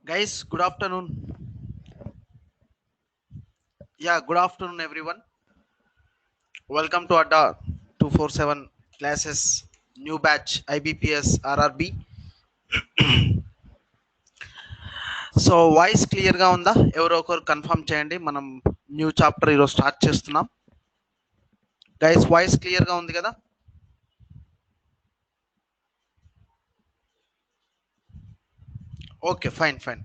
Guys, good afternoon. Yeah, good afternoon, everyone. Welcome to Adda 247 classes, new batch IBPS RRB. So voice క్లియర్గా ఉందా? ఎవరో ఒకరు confirm చేయండి. మనం న్యూ చాప్టర్ ఈరోజు స్టార్ట్ చేస్తున్నాం. గైస్, వాయిస్ క్లియర్గా ఉంది కదా? Okay, fine fine.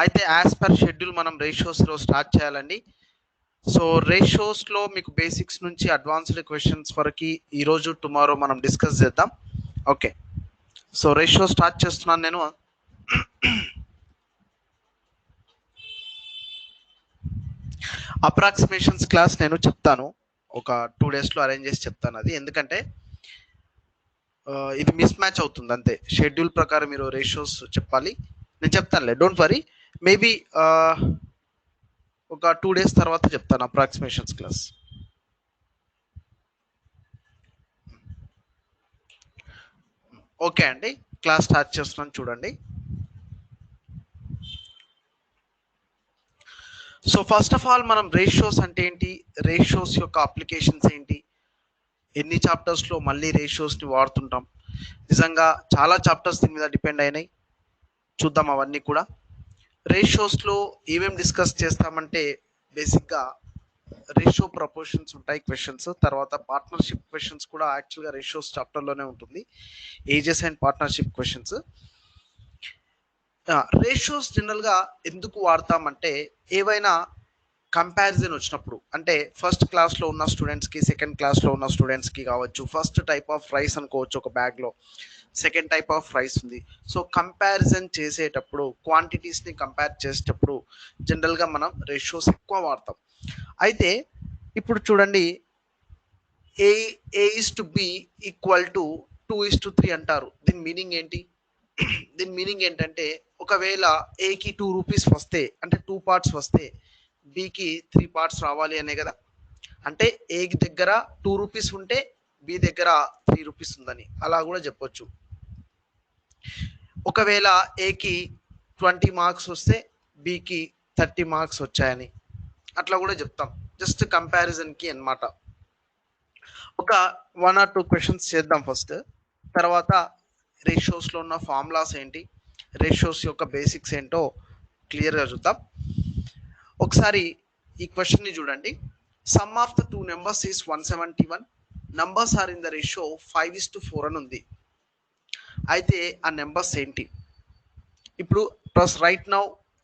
అయితే యాజ్ పర్ షెడ్యూల్ మనం రేషియోస్ ఈరోజు స్టార్ట్ చేయాలండి. సో రేషియోస్లో మీకు బేసిక్స్ నుంచి అడ్వాన్స్డ్ క్వశ్చన్స్ వరకు ఈరోజు టుమారో మనం డిస్కస్ చేద్దాం. ఓకే, సో రేషియో స్టార్ట్ చేస్తున్నాను నేను. అప్రాక్సిమేషన్స్ క్లాస్ నేను చెప్తాను, ఒక 2 డేస్లో అరేంజ్ చేసి చెప్తాను. అది ఎందుకంటే ఇది మిస్ మ్యాచ్ అవుతుంది అంతే. షెడ్యూల్ ప్రకారం మీరు రేషియోస్ చెప్పాలి. నేను చెప్తానులే, డోంట్ వరీ. మేబీ ఒక 2 డేస్ తర్వాత చెప్తాను అప్రాక్సిమేషన్స్ క్లాస్. ఓకే అండి, క్లాస్ స్టార్ట్ చేస్తున్నాను చూడండి. సో ఫస్ట్ ఆఫ్ ఆల్ మనం రేషియోస్ అంటే ఏంటి, రేషియోస్ యొక్క అప్లికేషన్స్ ఏంటి, ఎన్ని చాప్టర్స్లో మళ్ళీ రేషియోస్ని వాడుతుంటాం, నిజంగా చాలా చాప్టర్స్ దీని మీద డిపెండ్ అయినాయి. చూద్దాం అవన్నీ కూడా. రేషియోస్లో ఏమేమి డిస్కస్ చేస్తామంటే బేసిక్గా రేషియో ప్రపోర్షన్స్ ఉంటాయి క్వశ్చన్స్, తర్వాత పార్ట్నర్షిప్ క్వశ్చన్స్ కూడా యాక్చువల్గా రేషియోస్ చాప్టర్లోనే ఉంటుంది, ages and partnership questions. Ratios జనరల్గా ఎందుకు వాడతామంటే ఏవైనా కంపారిజన్ వచ్చినప్పుడు, అంటే ఫస్ట్ క్లాస్లో ఉన్న స్టూడెంట్స్కి సెకండ్ క్లాస్లో ఉన్న స్టూడెంట్స్కి కావచ్చు, ఫస్ట్ టైప్ ఆఫ్ రైస్ అనుకోవచ్చు ఒక బ్యాగ్లో, సెకండ్ టైప్ ఆఫ్ రైస్ ఉంది. సో కంపారిజన్ చేసేటప్పుడు, క్వాంటిటీస్ని కంపేర్ చేసేటప్పుడు జనరల్గా మనం రేషియోస్ ఎక్కువ వాడతాం. అయితే ఇప్పుడు చూడండి, a a is to B equal to 2:3 అంటారు. దీని మీనింగ్ ఏంటి? దీని మీనింగ్ ఏంటంటే ఒకవేళ ఏకి 2 రూపీస్ వస్తే, అంటే 2 పార్ట్స్ వస్తే బికి 3 పార్ట్స్ రావాలి అనే కదా. అంటే ఏకి దగ్గర 2 రూపీస్ ఉంటే బి దగ్గర 3 రూపీస్ ఉందని అలా కూడా చెప్పొచ్చు. ఒకవేళ ఏకి 20 మార్క్స్ వస్తే బికి 30 మార్క్స్ వచ్చాయని అట్లా కూడా చెప్తాం, జస్ట్ కంపారిజన్కి అన్నమాట. ఒక 1 or 2 క్వశ్చన్స్ చేద్దాం ఫస్ట్, తర్వాత రేషియోస్లో ఉన్న ఫార్ములాస్ ఏంటి, రేషియోస్ యొక్క బేసిక్స్ ఏంటో క్లియర్గా చూద్దాం. ఒకసారి ఈ క్వశ్చన్ని చూడండి. Sum of the 2 numbers is 171, numbers are in the ratio 5:4 అని ఉంది. అయితే ఆ నెంబర్స్ ఏంటి? ఇప్పుడు ప్లస్ రైట్ నౌ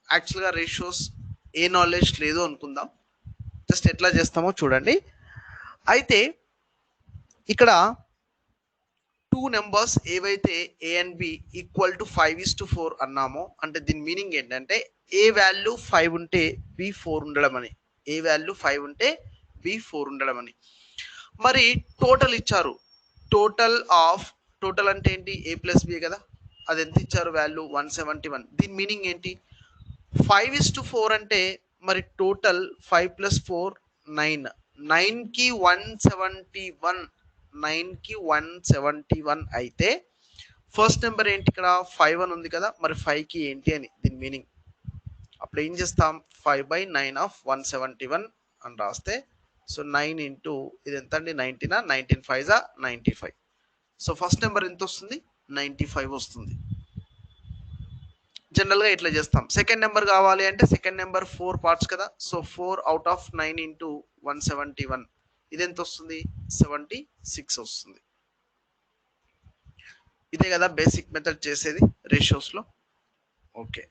యాక్చువల్గా రేషియోస్ ఏ నాలెడ్జ్ లేదు అనుకుందాం, జస్ట్ ఎట్లా చేస్తామో చూడండి. అయితే ఇక్కడ 2 నెంబర్స్ ఏవైతే A and B equal to 5:4 అన్నామో, అంటే దీని మీనింగ్ ఏంటంటే ఏ వాల్యూ 5 ఉంటే బి 4 ఉండడం అని, ఏ వాల్యూ 5 ఉంటే బి 4 ఉండడం అని. మరి టోటల్ ఇచ్చారు, టోటల్ అంటే ఏంటి, ఏ ప్లస్ బి కదా, అది ఎంత ఇచ్చారు వాల్యూ 171. దీని మీనింగ్ ఏంటి, 5:4 అంటే మరి టోటల్ 5 + 4 9, 9కి 171, 9కి 171 అయితే ఫస్ట్ నెంబర్ ఏంటి, ఇక్కడ 5 అని ఉంది కదా, మరి 5కి ఏంటి అని దీని మీనింగ్. అప్పుడు ఏం చేస్తాం, 5/9 ఆఫ్ 171 అని రాస్తే, సో 9 ఇంటూ ఇది ఎంత అండి, 19, 19 5 95. సో ఫస్ట్ నెంబర్ ఎంత వస్తుంది, 95 వస్తుంది. జనరల్గా ఇట్లా చేస్తాం. సెకండ్ నెంబర్ కావాలి అంటే సెకండ్ నెంబర్ 4 పార్ట్స్ కదా, సో 4 అవుట్ ఆఫ్ 9 ఇంటూ 171, ఇది ఎంత వస్తుంది, 76 వస్తుంది. ఇదే కదా బేసిక్ మెథడ్ చేసేది రేషియోస్లో. ఓకే,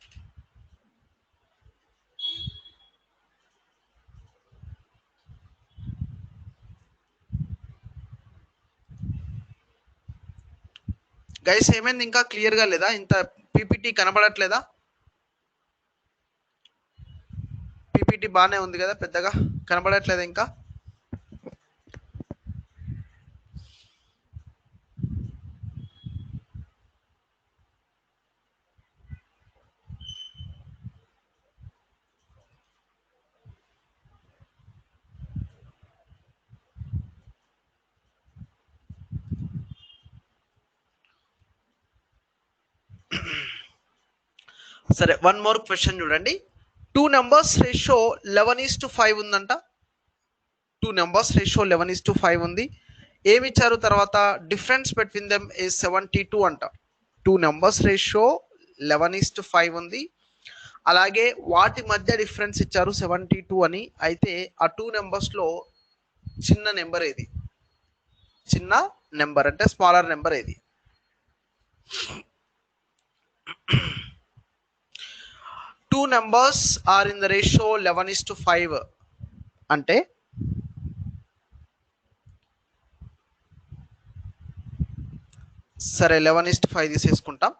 గైస్ ఏమైంది, ఇంకా క్లియర్గా లేదా, ఇంత పీపీటీ కనబడట్లేదా? పీపీటీ బాగానే ఉంది కదా, పెద్దగా కనబడట్లేదా ఇంకా? సరే, వన్ మోర్ క్వశ్చన్ చూడండి. 2 నెంబర్స్ రేషియో 11:5 ఉందంట. 2 నెంబర్స్ రేషియో 11:5 ఉంది. ఏమి ఇచ్చారు తర్వాత? డిఫరెన్స్ బిట్వీన్ దెమ్ ఇస్ 72 అంట. 2 నెంబర్స్ రేషియో 11:5 ఉంది. అలాగే వాటి మధ్య డిఫరెన్స్ ఇచ్చారు 72 అని. అయితే ఆ 2 నెంబర్స్ లో చిన్న నెంబర్ ఏది? చిన్న నెంబర్ అంటే స్మాలర్ నెంబర్ ఏది? 2 numbers are in the ratio 11:5 అంటే సరే 11:5 తీసేసుకుంటాం.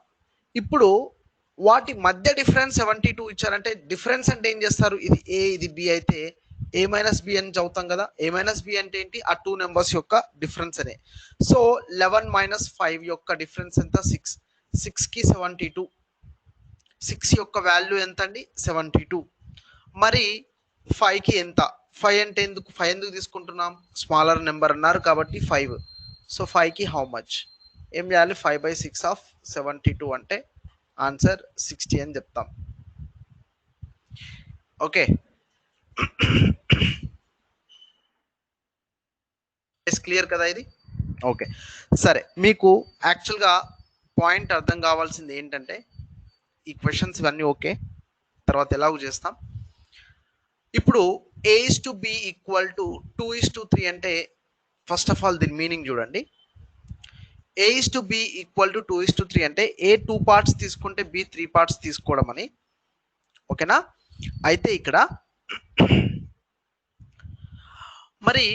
ఇప్పుడు వాటి మధ్య డిఫరెన్స్ 72 ఇచ్చారంటే డిఫరెన్స్ అంటే ఏం చేస్తారు? ఇది ఏ ఇది బి అయితే ఏ మైనస్ బి అని చదువుతాం కదా. ఏ మైనస్ బి అంటే ఏంటి? ఆ 2 నెంబర్స్ యొక్క డిఫరెన్స్ అనే. సో 11 - 5 యొక్క డిఫరెన్స్ ఎంత? 6. 6కి 72. 6 యొక్క వాల్యూ ఎంత అండి? 72. మరి 5కి ఎంత? 5 అంటే ఎందుకు? 5 ఎందుకు తీసుకుంటున్నాం? స్మాలర్ నెంబర్ అన్నారు కాబట్టి 5. సో 5కి హౌ మచ్? ఏం చేయాలి? 5/6 ఆఫ్ 72 అంటే ఆన్సర్ 60 అని చెప్తాం. ఓకే, క్లియర్ కదా ఇది? ఓకే, సరే. మీకు యాక్చువల్గా పాయింట్ అర్థం కావాల్సింది ఏంటంటే ఈ క్వశ్చన్స్ ఇవన్నీ ఓకే, తర్వాత ఎలాగో చేస్తాం. ఇప్పుడు A/B = 2:3 అంటే ఫస్ట్ ఆఫ్ ఆల్ దీని మీనింగ్ చూడండి. A/B = 2:3 అంటే A 2 పార్ట్స్ తీసుకుంటే B 3 పార్ట్స్ తీసుకోవడం అని. ఓకేనా? అయితే ఇక్కడ మరి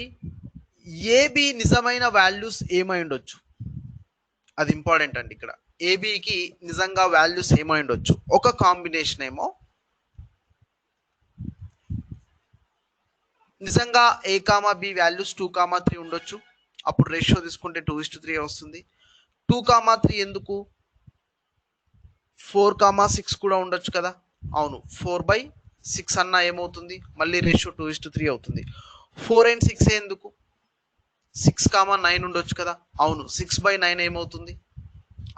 ఏబి నిజమైన వాల్యూస్ ఏమై ఉండొచ్చు? అది ఇంపార్టెంట్ అండి. ఇక్కడ ఏబికి నిజంగా వాల్యూస్ ఏమై ఉండొచ్చు? ఒక కాంబినేషన్ ఏమో నిజంగా A, B వాల్యూస్ 2, 3 ఉండొచ్చు. అప్పుడు రేషియో తీసుకుంటే 2:3 వస్తుంది. 2, 3 ఎందుకు? 4, 6 కూడా ఉండొచ్చు కదా. అవును, 4/6 అన్న ఏమవుతుంది? మళ్ళీ రేషియో 2:3 అవుతుంది. 4 and 6 ఎందుకు? 6, 9 ఉండొచ్చు కదా. అవును, 6/9 ఏమవుతుంది?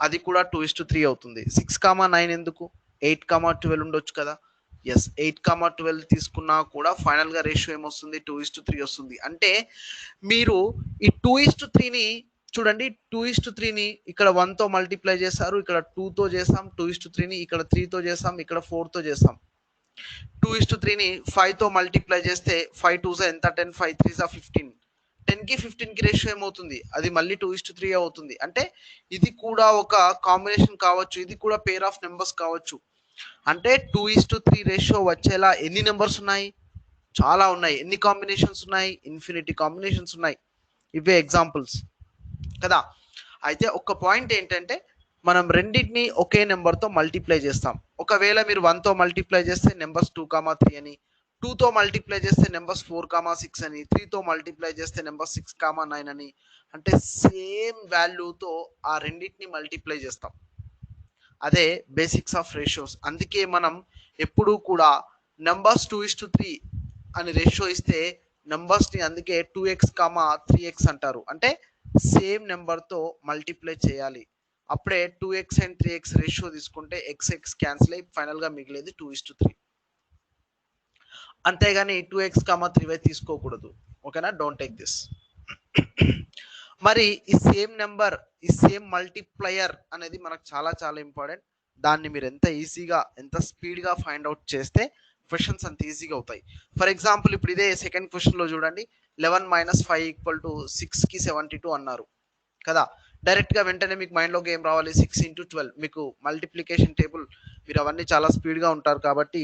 అది కూడా 2:3 అవుతుంది. 6, 9 ఎందుకు? 8, 12 ఉండొచ్చు కదా. ఎస్, 8, 12 తీసుకున్నా కూడా ఫైనల్ గా రేషియో ఏమొస్తుంది? 2:3 వస్తుంది. అంటే మీరు ఈ 2:3ని చూడండి. 2:3ని ఇక్కడ 1తో మల్టిప్లై చేశారు, ఇక్కడ 2తో చేసాం. 2:3ని ఇక్కడ 3తో చేసాం, ఇక్కడ 4తో చేసాం. 2:3ని 5తో మల్టిప్లై చేస్తే 5 2s ఎంత? 10, 5 3s 15. 10కి 15కి రేషియో ఏమవుతుంది? అది మళ్ళీ 2:3 అవుతుంది. అంటే ఇది కూడా ఒక కాంబినేషన్ కావచ్చు, ఇది కూడా పేర్ ఆఫ్ నెంబర్స్ కావచ్చు. అంటే 2:3 రేషియో వచ్చేలా ఎన్ని నెంబర్స్ ఉన్నాయి? చాలా ఉన్నాయి. ఎన్ని కాంబినేషన్స్ ఉన్నాయి? ఇన్ఫినిటీ కాంబినేషన్స్ ఉన్నాయి. ఇవే ఎగ్జాంపుల్స్ కదా. అయితే ఒక పాయింట్ ఏంటంటే మనం రెండింటిని ఒకే నెంబర్తో మల్టిప్లై చేస్తాం. ఒకవేళ మీరు 1తో మల్టిప్లై చేస్తే నెంబర్స్ 2, 3 అని, 2తో మల్టిప్లై చేస్తే నెంబర్స్ 4, 6 అని, 3తో మల్టిప్లై చేస్తే నెంబర్ 6, 9 అని. అంటే సేమ్ వాల్యూతో ఆ రెండింటిని మల్టిప్లై చేస్తాం. అదే బేసిక్స్ ఆఫ్ రేషియోస్. అందుకే మనం ఎప్పుడూ కూడా నెంబర్స్ 2:3 అని రేషియో ఇస్తే నెంబర్స్ని అందుకే 2x, 3x అంటారు. అంటే సేమ్ నెంబర్తో మల్టిప్లై చేయాలి. అప్పుడే 2x and 3x రేషియో తీసుకుంటే x క్యాన్సిల్ అయ్యి ఫైనల్గా మిగిలేది 2:3. అంతేగాని 2x, 3y తీసుకోకూడదు. ఓకేనా? Don't take this. మరి ఈ సేమ్ నెంబర్, ఈ సేమ్ మల్టిప్లయర్ అనేది మనకు చాలా చాలా ఇంపార్టెంట్. దాన్ని మీరు ఎంత ఈజీగా, ఎంత స్పీడ్గా ఫైండ్ అవుట్ చేస్తే క్వశ్చన్స్ అంత ఈజీగా అవుతాయి. ఫర్ ఎగ్జాంపుల్ ఇప్పుడు ఇదే సెకండ్ క్వశ్చన్లో చూడండి. 11 - 5 = 6కి 72 అన్నారు కదా. డైరెక్ట్గా వెంటనే మీకు మైండ్లోకి ఏం రావాలి? 6 × 12. మీకు మల్టిప్లికేషన్ టేబుల్ మీరు అవన్నీ చాలా స్పీడ్గా ఉంటారు కాబట్టి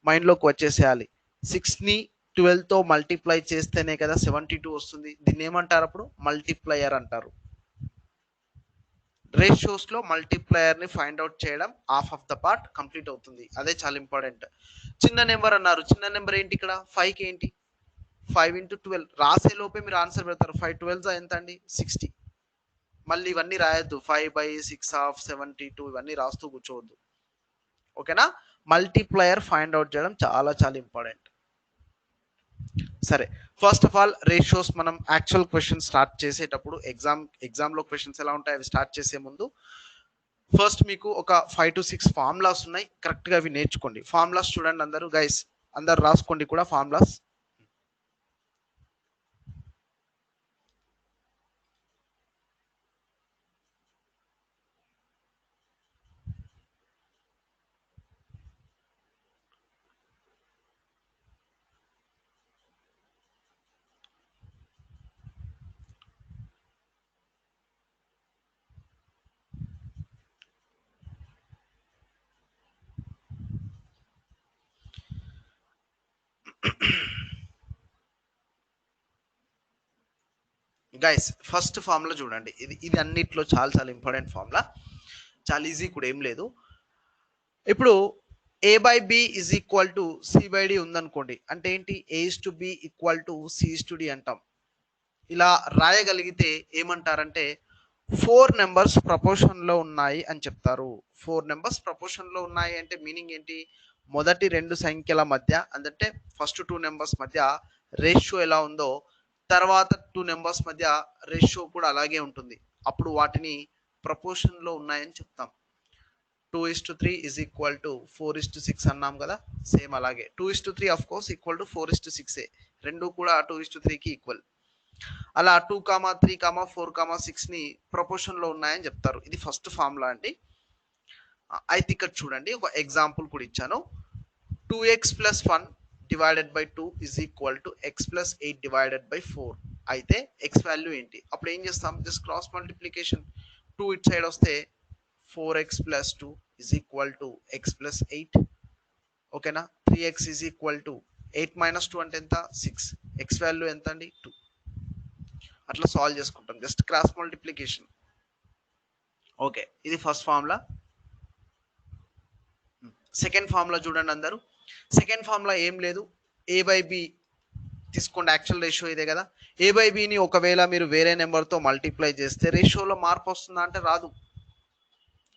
మైండ్లోకి వచ్చేసేయాలి. 6ని 12తో మల్టిప్లై చేస్తేనే కదా 72 వస్తుంది. దీన్ని ఏమంటారు? అప్పుడు మల్టిప్లయర్ అంటారు. రేషియోస్లో మల్టిప్లయర్ని ఫైండ్ అవుట్ చేయడం half of the part complete అవుతుంది. అదే చాలా ఇంపార్టెంట్. చిన్న నెంబర్ అన్నారు. చిన్న నెంబర్ ఏంటి? ఇక్కడ 5కి ఏంటి? 5 × 12 రాసే లోపే మీరు ఆన్సర్ పెడతారు. 5 12s ఎంత అండి? 60. మళ్ళీ ఇవన్నీ రాయొద్దు. 5/6 ఆఫ్ 72 ఇవన్నీ రాస్తూ కూర్చోవద్దు. ఓకేనా? మల్టిప్లయర్ ఫైండ్ అవుట్ చేయడం చాలా చాలా ఇంపార్టెంట్. సరే, ఫస్ట్ ఆఫ్ ఆల్ రేషియోస్ మనం యాక్చువల్ క్వశ్చన్ స్టార్ట్ చేసేటప్పుడు ఎగ్జామ్లో క్వశ్చన్స్ ఎలా ఉంటాయి అవి స్టార్ట్ చేసే ముందు ఫస్ట్ మీకు ఒక 5 to 6 ఫార్ములాస్ ఉన్నాయి, కరెక్ట్గా అవి నేర్చుకోండి. ఫార్ములాస్ చూడండి అందరూ గైస్, అందరు రాసుకోండి కూడా ఫార్ములాస్. గైస్ ఫస్ట్ ఫార్ములా చూడండి, ఇది అన్నిట్లో చాలా చాలా ఇంపార్టెంట్ ఫార్ములా, చాలా ఈజీ కూడా, ఏం లేదు. ఇప్పుడు a by b is equal to c by d ఉందనుకోండి, అంటే ఏంటి, ఏ is to B equal to c is to d అంటాం. ఇలా రాయగలిగితే ఏమంటారంటే 4 నెంబర్స్ ప్రపోర్షన్లో ఉన్నాయి అని చెప్తారు. 4 నెంబర్స్ ప్రపోర్షన్లో ఉన్నాయి అంటే మీనింగ్ ఏంటి, మొదటి 2 సంఖ్యల మధ్య, అంటే ఫస్ట్ 2 నెంబర్స్ మధ్య రేషియో ఎలా ఉందో తర్వాత 2 నెంబర్స్ మధ్య రేషియో కూడా అలాగే ఉంటుంది. అప్పుడు వాటిని ప్రపోర్షన్లో ఉన్నాయని చెప్తాం. 2:3 ఈజ్ ఈక్వల్ టు 4:6 అన్నాం కదా, సేమ్ అలాగే 2:3 ఆఫ్ కోర్స్ ఈక్వల్ టు 4:6, రెండు కూడా 2:3కి ఈక్వల్. అలా 2,3,4,6ని ప్రపోర్షన్లో ఉన్నాయని చెప్తారు. ఇది ఫస్ట్ ఫార్ములా అండి. అయితే ఇక్కడ చూడండి, ఒక ఎగ్జాంపుల్ కూడా ఇచ్చాను. 2x+1 divided by 2 is equal to x+8 divided by 4. అయితే ఎక్స్ వాల్యూ ఏంటి, అప్పుడు ఏం చేస్తాం, just cross multiplication. 2 it side వస్తే 4x+2 is equal to x+8. ఓకేనా, 3x ఈజ్ ఈక్వల్ టు 8 - 2 అంటే ఎంత, 6. ఎక్స్ వాల్యూ ఎంత అండి, 2. అట్లా సాల్వ్ చేసుకుంటాం, జస్ట్ క్రాస్ మల్టిప్లికేషన్. ఓకే, ఇది ఫస్ట్ ఫార్ములా. సెకండ్ ఫార్ములా చూడండి అందరూ. సెకండ్ ఫార్ములా ఏం లేదు, ఏ బై బి తీసుకోండి, యాక్చువల్ రేషియో ఇదే కదా. ఏ బై బిని ఒకవేళ మీరు వేరే నెంబర్తో మల్టిప్లై చేస్తే రేషియోలో మార్పు వస్తుందా అంటే రాదు.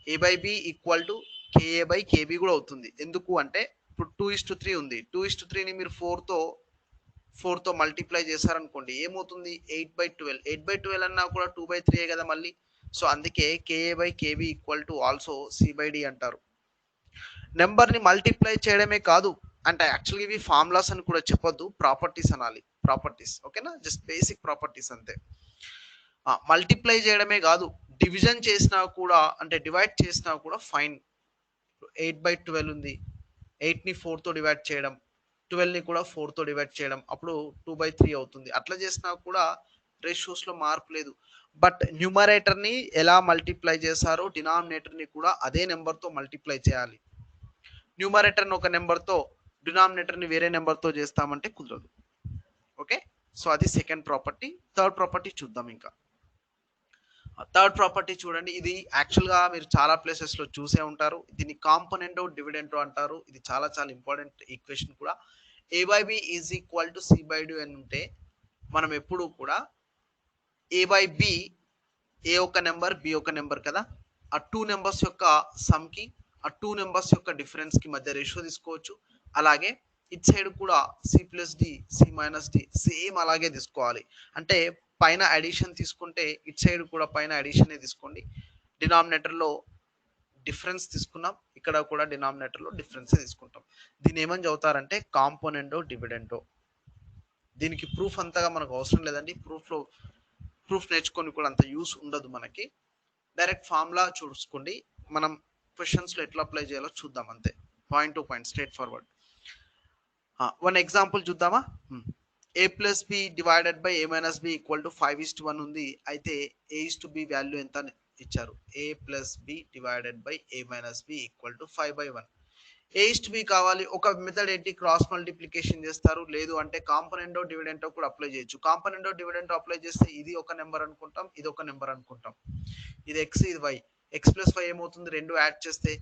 A by b equal to k a by k b కూడా అవుతుంది. ఎందుకు అంటే ఇప్పుడు 2:3 ఉంది, 2:3ని మీరు 4తో మల్టిప్లై చేశారనుకోండి, ఏమవుతుంది, 8/12. 8/12 అన్నా కూడా 2/3 కదా మళ్ళీ. సో అందుకే K A by K B equal to also C by D అంటారు. నెంబర్ని మల్టిప్లై చేయడమే కాదు, అంటే యాక్చువల్గా ఇవి ఫార్ములాస్ అని కూడా చెప్పొద్దు, ప్రాపర్టీస్ అనాలి. ప్రాపర్టీస్, ఓకేనా, జస్ట్ బేసిక్ ప్రాపర్టీస్ అంతే. మల్టిప్లై చేయడమే కాదు, డివిజన్ చేసినా కూడా, అంటే డివైడ్ చేసినా కూడా ఫైన్. 8/12 ఉంది, 8ని 4తో డివైడ్ చేయడం, 12ని కూడా 4తో డివైడ్ చేయడం, అప్పుడు 2/3 అవుతుంది. అట్లా చేసినా కూడా రేషియోస్లో మార్పు లేదు. బట్ న్యూమరేటర్ని ఎలా మల్టిప్లై చేశారో డినామినేటర్ని కూడా అదే నెంబర్తో మల్టిప్లై చేయాలి. న్యూమరేటర్ని ఒక నెంబర్తో, డినామినేటర్ని వేరే నెంబర్తో చేస్తామంటే కుదరదు. ఓకే, సో అది సెకండ్ ప్రాపర్టీ. థర్డ్ ప్రాపర్టీ చూద్దాం. ఇంకా థర్డ్ ప్రాపర్టీ చూడండి, ఇది యాక్చువల్గా మీరు చాలా ప్లేసెస్లో చూసే ఉంటారు. దీన్ని కాంపోనెంటో డివిడెంటో అంటారు. ఇది చాలా చాలా ఇంపార్టెంట్ ఈక్వేషన్ కూడా. A by b is equal to c by d అని ఉంటే మనం ఎప్పుడు కూడా ఏ బై బి, ఏ ఒక నెంబర్ బి ఒక నెంబర్ కదా, ఆ 2 నెంబర్స్ యొక్క సమ్కి, ఆ 2 నెంబర్స్ యొక్క డిఫరెన్స్కి మధ్య రేషియో తీసుకోవచ్చు. అలాగే ఇట్ సైడ్ కూడా C+D C-D సేమ్ అలాగే తీసుకోవాలి. అంటే పైన అడిషన్ తీసుకుంటే ఇట్ సైడ్ కూడా పైన అడిషనే తీసుకోండి. డినామినేటర్లో డిఫరెన్స్ తీసుకున్నాం, ఇక్కడ కూడా డినామినేటర్లో డిఫరెన్సే తీసుకుంటాం. దీన్ని ఏమని చదువుతారంటే కాంపోనెంటో డివిడెంటో. దీనికి ప్రూఫ్ అంతగా మనకు అవసరం లేదండి, ప్రూఫ్ నేర్చుకొని కూడా అంత యూస్ ఉండదు మనకి. డైరెక్ట్ ఫార్ములా చూసుకోండి, మనం క్వశ్చన్స్లో ఎట్లా అప్లై చేయాలో చూద్దాం అంతే, point to point straight forward. One example చూద్దామా. A+B divided by A-B equal to 5:1 ఉంది. అయితే A:B వాల్యూ ఎంత ఇచ్చారు, A+B divided by A-B equal to 5/1. A:B కావాలి, ఒక మెథడ్ ఏంటి, క్రాస్ మల్టిప్లికేషన్ చేస్తారు, లేదు అంటే కాంపోనెంటో డివిడెంటో కూడా అప్లై చేయొచ్చు. కాంపోనెంటో డివిడెంటో అప్లై చేస్తే ఇది ఒక నెంబర్ అనుకుంటాం, ఇది ఒక నెంబర్ అనుకుంటాం. ఇది x, ఇది y. x+y ఏమవుతుంది, రెండు యాడ్ చేస్తే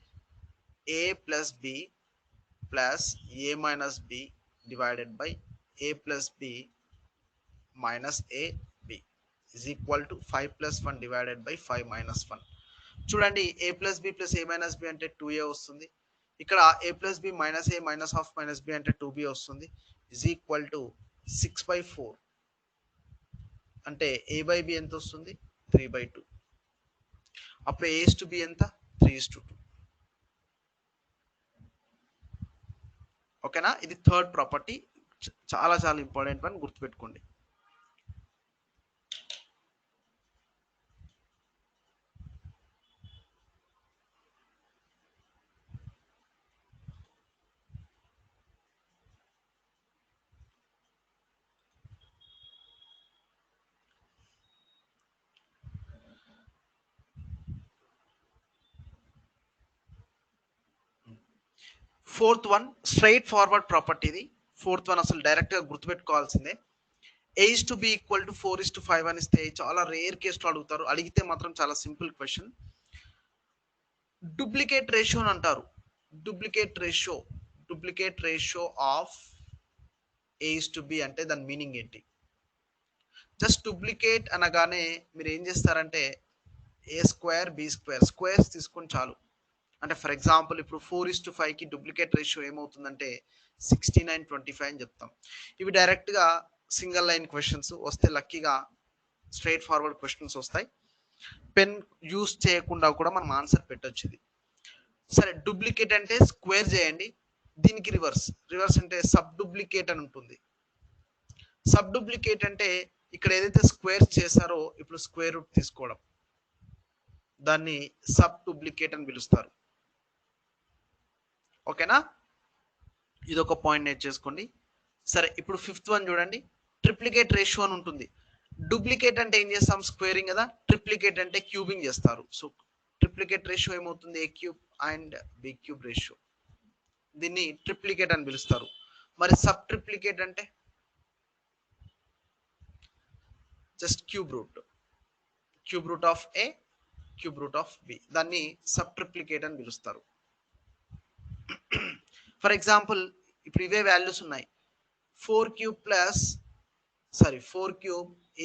A+B plus A-B divided by A+B minus AB is equal to 5+1 divided by 5 - 1. చూడండి, A+B ప్లస్ A-B అంటే 2A వస్తుంది. ఇక్కడ A+B minus A minus half minus B అంటే 2B వస్తుంది. is equal to 6/4. అంటే A బై B ఎంత వస్తుంది, 3/2. అప్పుడు A to B ఎంత, 3:2. ఓకేనా? ఇది థర్డ్ ప్రాపర్టీ, చాలా చాలా ఇంపార్టెంట్ అని గుర్తుపెట్టుకోండి. Fourth one straight forward property. ఇది ఫోర్త్ వన్ అసలు డైరెక్ట్ గా గుర్తుపెట్టుకోవాల్సిందే. A:B = 4:5 అని ఇస్తే చాలా రేర్ కేసులో అడుగుతారు, అడిగితే మాత్రం చాలా సింపుల్ క్వశ్చన్. డూప్లికేట్ రేషియో అని అంటారు. డూప్లికేట్ రేషియో ఆఫ్ A:B అంటే దాని మీనింగ్ ఏంటి? జస్ట్ డూప్లికేట్ అనగానే మీరు ఏం చేస్తారంటే A² B² స్క్వేర్స్ తీసుకొని చాలు. అంటే ఫర్ ఎగ్జాంపుల్ ఇప్పుడు 4:5కి డూప్లికేట్ రేషియో ఏమవుతుందంటే 69:25 అని చెప్తాం. ఇవి డైరెక్ట్ గా సింగిల్ లైన్ క్వశ్చన్స్ వస్తే లక్కీగా స్ట్రైట్ ఫార్వర్డ్ క్వశ్చన్స్ వస్తాయి. పెన్ యూస్ చేయకుండా కూడా మనం ఆన్సర్ పెట్టొచ్చు ఇది. సరే, డూప్లికేట్ అంటే స్క్వేర్ చేయండి. దీనికి రివర్స్ అంటే సబ్ డూప్లికేట్ అని ఉంటుంది. సబ్ డూప్లికేట్ అంటే ఇక్కడ ఏదైతే స్క్వేర్ చేశారో ఇప్పుడు స్క్వేర్ రూట్ తీసుకోవడం, దాన్ని సబ్ డూప్లికేట్ అని పిలుస్తారు. ఓకేనా? ఇది ఒక పాయింట్ నోట్ చేసుకోండి. సరే, ఇప్పుడు ఫిఫ్త్ వన్ చూడండి. ట్రిప్లికేట్ రేషియో అని ఉంటుంది. డూప్లికేట్ అంటే ఏం చేస్తాం? స్క్వేరింగ్ కదా. ట్రిప్లికేట్ అంటే క్యూబింగ్ చేస్తారు. సో ట్రిప్లికేట్ రేషియో ఏమవుతుంది? A³ and B³ ratio. దీన్ని ట్రిప్లికేట్ అని పిలుస్తారు. మరి సబ్ ట్రిప్లికేట్ అంటే just cube root of A, cube root of B. దాన్ని సబ్ ట్రిప్లికేట్ అని పిలుస్తారు. ఫర్ ఎగ్జాంపుల్ ఇప్పుడు ఇవే వాల్యూస్ ఉన్నాయి. 4³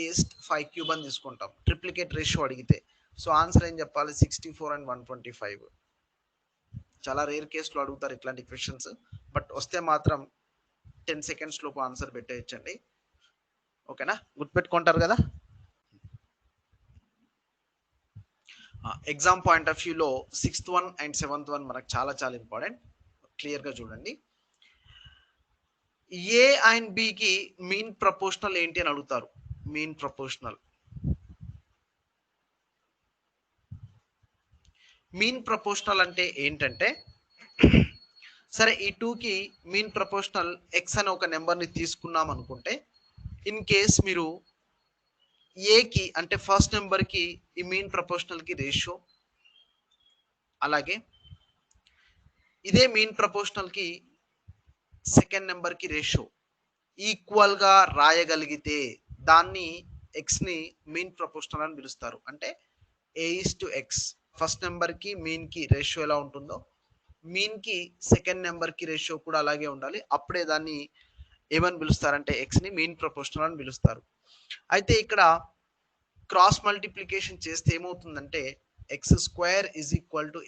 ఈస్ 5³ అని తీసుకుంటాం ట్రిప్లికేట్ రేషియో అడిగితే. సో ఆన్సర్ ఏం చెప్పాలి? 64 and 125. చాలా రేర్ కేసులో అడుగుతారు ఇట్లాంటి క్వశ్చన్స్, బట్ వస్తే మాత్రం 10 seconds లోపు ఆన్సర్ పెట్టేయచ్చండి. ఓకేనా? గుర్తుపెట్టుకుంటారు కదా. ఎగ్జామ్ పాయింట్ ఆఫ్ వ్యూలో 6th one and 7th one మనకు చాలా చాలా ఇంపార్టెంట్. క్లియర్ గా చూడండి. A అండ్ B కి మీన్ ప్రపోర్షనల్ ఏంటి అని అడుగుతారు. మీన్ ప్రపోర్షనల్ అంటే ఏంటంటే, సరే ఈ 2కి మీన్ ప్రపోర్షనల్ x అనే ఒక నెంబర్ని తీసుకున్నాం అనుకుంటే, ఇన్ కేస్ మీరు ఏకి అంటే ఫస్ట్ నెంబర్కి ఈ మీన్ ప్రపోర్షనల్కి రేషియో, అలాగే ఇదే మీన్ ప్రపోర్షనల్కి సెకండ్ నెంబర్కి రేషియో ఈక్వల్గా రాయగలిగితే దాన్ని ఎక్స్ని మీన్ ప్రపోర్షనల్ అని పిలుస్తారు. అంటే A:x ఫస్ట్ నెంబర్కి మీన్కి రేషియో ఎలా ఉంటుందో మీన్కి సెకండ్ నెంబర్కి రేషియో కూడా అలాగే ఉండాలి. అప్పుడే దాన్ని ఏమని పిలుస్తారంటే ఎక్స్ని మీన్ ప్రపోర్షనల్ అని పిలుస్తారు. అయితే ఇక్కడ క్రాస్ మల్టిప్లికేషన్ చేస్తే ఏమవుతుందంటే x² =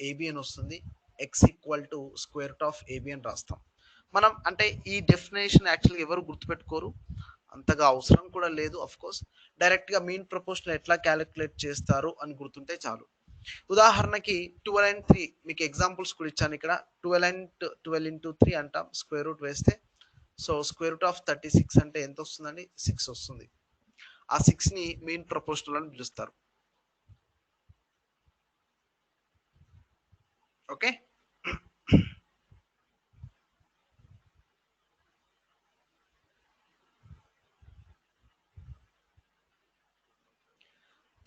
AB అని వస్తుంది. x = AB అని రాస్తాం మనం. అంటే ఈ డెఫినేషన్ యాక్చువల్గా ఎవరు గుర్తుపెట్టుకోరు, అంతగా అవసరం కూడా లేదు. అఫ్ కోర్స్ డైరెక్ట్గా మీన్ ప్రపోర్షనల్ ఎట్లా క్యాలిక్యులేట్ చేస్తారు అని గుర్తుంటే చాలు. ఉదాహరణకి 12 and 3 మీకు ఎగ్జాంపుల్స్ కూడా ఇచ్చాను ఇక్కడ. 12 into 3 అంటాం, స్క్వేర్ రూట్ వేస్తే. సో √36 అంటే ఎంత వస్తుందండి? 6 వస్తుంది. ఆ 6ని మీన్ ప్రపోర్షనల్ అని పిలుస్తారు. ఓకే,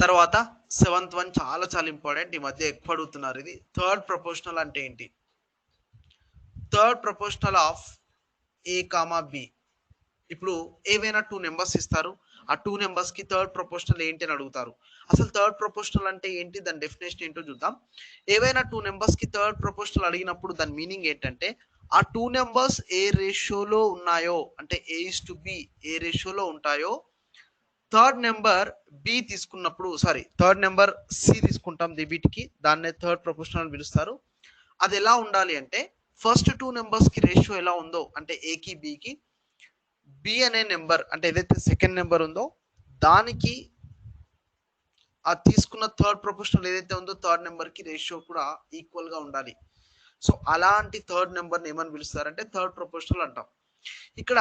తర్వాత 7th one చాలా చాలా ఇంపార్టెంట్, ఈ మధ్య ఎక్కువ అడుగుతున్నారు ఇది. థర్డ్ ప్రపోర్షనల్ అంటే ఏంటి? Third proportional of A, B. ఇప్పుడు ఏవైనా 2 నెంబర్స్ ఇస్తారు, ఆ 2 నెంబర్స్ కి థర్డ్ ప్రపోర్షనల్ ఏంటి అని అడుగుతారు. అసలు థర్డ్ ప్రపోర్షనల్ అంటే ఏంటి, దాని డెఫినేషన్ ఏంటో చూద్దాం. ఏవైనా 2 నెంబర్స్ కి థర్డ్ ప్రపోర్షనల్ అడిగినప్పుడు దాని మీనింగ్ ఏంటంటే ఆ 2 నెంబర్స్ ఏ రేషియోలో ఉన్నాయో, అంటే A:B ఏ రేషియోలో ఉంటాయో, థర్డ్ నెంబర్ B తీసుకున్నప్పుడు, థర్డ్ నెంబర్ C తీసుకుంటాం వీటికి, దాన్నే థర్డ్ ప్రపోర్షనల్ అని పిలుస్తారు. అది ఎలా ఉండాలి అంటే ఫస్ట్ 2 నెంబర్స్ కి రేషియో ఎలా ఉందో, అంటే A కి B కి, B అనే నెంబర్ అంటే ఏదైతే సెకండ్ నెంబర్ ఉందో దానికి ఆ తీసుకున్న థర్డ్ ప్రపోర్షనల్ ఏదైతే ఉందో థర్డ్ నెంబర్ కి రేషియో కూడా ఈక్వల్ గా ఉండాలి. సో అలాంటి థర్డ్ నెంబర్ని ఏమని పిలుస్తారంటే థర్డ్ ప్రపోర్షనల్ అంటాం. ఇక్కడ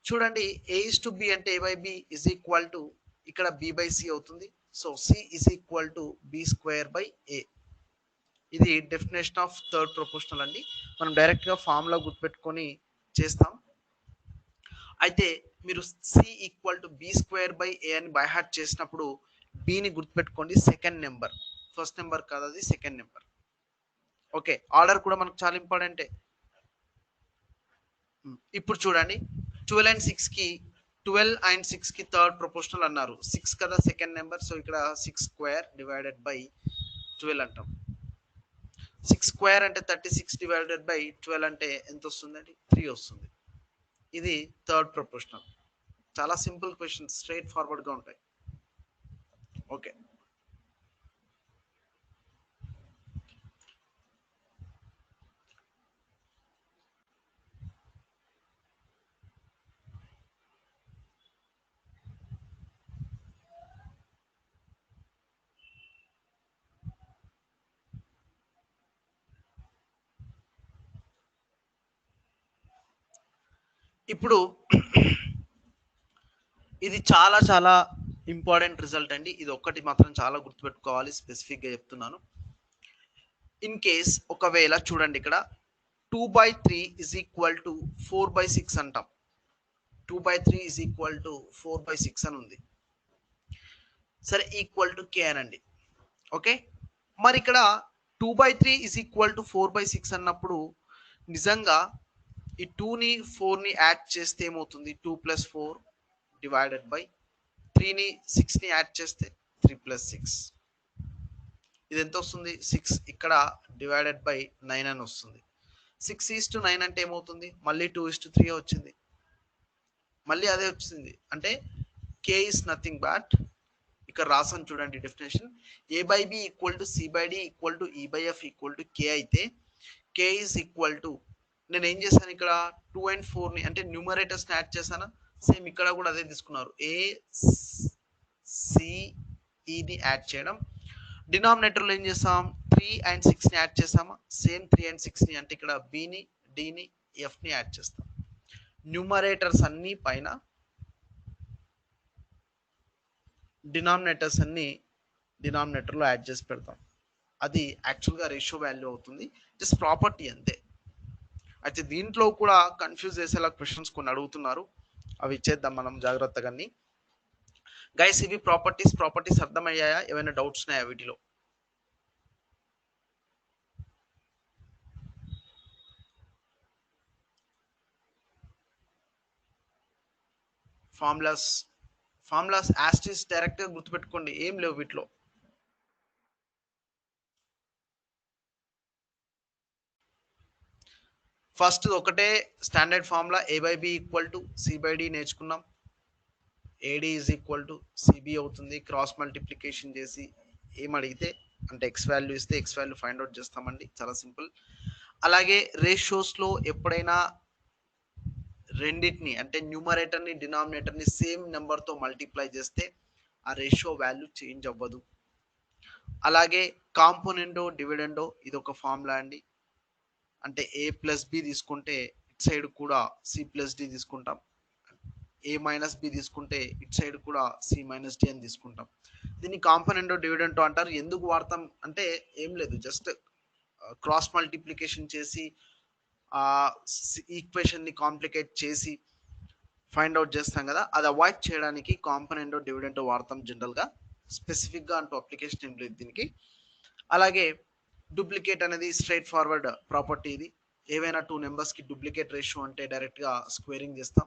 చూడండి A/B అంటే A/B ఇస్ ఈక్వల్ టు ఇక్కడ B/C అవుతుంది. So C is equal to B²/A. ఇది డెఫినేషన్ ఆఫ్ థర్డ్ ప్రపోర్షనల్ అండి. మనం డైరెక్ట్ గా ఫార్ములా గుర్తుపెట్టుకొని చేస్తాం. అయితే మీరు C ఈక్వల్ టు B²/A అని బై హార్ట్ చేసినప్పుడు బిని గుర్తుపెట్టుకోండి సెకండ్ నెంబర్, ఫస్ట్ నెంబర్ కాదు అది సెకండ్ నెంబర్. ఓకే, ఆర్డర్ కూడా మనకు చాలా ఇంపార్టెంటే. ఇప్పుడు చూడండి 12 and 6 కి 12 and 6 కి థర్డ్ ప్రపోర్షనల్ అన్నారు. 6 కదా సెకండ్ నెంబర్, సో ఇక్కడ 6² డివైడెడ్ బై 12 అంటాం. 6² అంటే 36 డివైడెడ్ బై 12 అంటే ఎంత వస్తుందండి? 3 వస్తుంది. ఇది థర్డ్ ప్రపోర్షనల్. చాలా సింపుల్ క్వశ్చన్, స్ట్రైట్ ఫార్వర్డ్ గా ఉంటాయి. ఓకే, ఇప్పుడు ఇది చాలా చాలా ఇంపార్టెంట్ రిజల్ట్ అండి. ఇది ఒక్కటి మాత్రం చాలా గుర్తుపెట్టుకోవాలి, స్పెసిఫిక్ గా చెప్తున్నాను. ఇన్ కేస్ ఒకవేళ చూడండి ఇక్కడ 2/3 ఇస్ ఈక్వల్ టు 4/6 అంటాం. 2/3 ఇస్ ఈక్వల్ టు 4/6 అని ఉంది. సరే, ఈక్వల్ టు K అనండి. ఓకే, మరి ఇక్కడ 2/3 ఇస్ ఈక్వల్ టు 4/6 అన్నప్పుడు నిజంగా ఈ 2ని 4ని యాడ్ చేస్తే ఏమవుతుంది? 2 + 4 డివైడెడ్ బై 3ని 6ని యాడ్ చేస్తే 3 + 6. ఇది ఎంత వస్తుంది? 6 ఇక్కడ డివైడెడ్ బై 9 అని వస్తుంది. 6:9 అంటే ఏమవుతుంది? మళ్ళీ 2:3 వచ్చింది, మళ్ళీ అదే వచ్చింది. అంటే K ఇస్ నథింగ్ బట్, ఇక్కడ రాసాను చూడండి definition, A/B equal to C/D equal to E/F equal to K అయితే K ఈజ్ ఈక్వల్ టు, నేను ఏం చేశాను ఇక్కడ 2 and 4ని అంటే న్యూమరేటర్స్ ని యాడ్ చేశాను. సేమ్ ఇక్కడ కూడా అదే తీసుకున్నారు, ACEని యాడ్ చేయడం. డినామినేటర్ లో ఏం చేస్తాం? 3 and 6ని యాడ్ చేసామా? సేమ్ 3 and 6ని అంటే ఇక్కడ Bని Dని Fని యాడ్ చేస్తాం. న్యూమరేటర్స్ అన్ని పైన, డినామినేటర్స్ అన్ని డినామినేటర్ లో యాడ్ చేసి పెడతాం. అది యాక్చువల్గా రేషియో వాల్యూ అవుతుంది, జస్ట్ ప్రాపర్టీ అంతే. అయితే దీంట్లో కూడా కన్ఫ్యూజ్ చేసేలా క్వశ్చన్స్ కొన్ని అడుగుతున్నారు, అవి ఇచ్చేద్దాం మనం జాగ్రత్తగా. గైస్ ఇవి ప్రాపర్టీస్ అర్థమయ్యాయా? ఏమైనా డౌట్స్ ఉన్నాయా వీటిలో? ఫార్ములాస్ యాస్టిస్ డైరెక్ట్ గా గుర్తుపెట్టుకోండి, ఏం లేవు వీటిలో. ఫస్ట్ ఒకటే standard formula, A/B equal to C/D నేర్చుకున్నాం. AD is equal to CB అవుతుంది. క్రాస్ మల్టిప్లికేషన్ చేసి ఏం అడిగితే అంటే X వాల్యూ ఇస్తే X వాల్యూ ఫైండ్ అవుట్ చేస్తామండి, చాలా సింపుల్. అలాగే రేషియోస్ లో ఎప్పుడైనా రెండింటిని అంటే న్యూమరేటర్ ని డినామినేటర్ ని సేమ్ నెంబర్ తో మల్టిప్లై చేస్తే ఆ రేషియో వాల్యూ చేంజ్ అవ్వదు. అలాగే కాంపోనెంటో డివిడెండో ఇది ఒక ఫార్ములా అండి. అంటే A+B తీసుకుంటే ఇట్ సైడ్ కూడా C+D తీసుకుంటాం, A-B తీసుకుంటే ఇట్ సైడ్ కూడా C-D అని తీసుకుంటాం. దీన్ని కాంపోనెంటో డివిడెంటో అంటారు. ఎందుకు వాడతాం అంటే ఏం లేదు, జస్ట్ క్రాస్ మల్టిప్లికేషన్ చేసి ఆ ఈక్వేషన్ ని కాంప్లికేట్ చేసి ఫైండ్ అవుట్ చేస్తాం కదా, అది అవాయిడ్ చేయడానికి కాంపోనెంటో డివిడెంటో వాడతాం జనరల్ గా. స్పెసిఫిక్ గా అంటూ అప్లికేషన్ ఏం లేదు దీనికి. అలాగే డూప్లికేట్ అనేది స్ట్రైట్ ఫార్వర్డ్ ప్రాపర్టీ. ఇది ఏవైనా 2 నెంబర్స్ కి డూప్లికేట్ రేషియో అంటే డైరెక్ట్ గా స్క్వేరింగ్ చేస్తాం.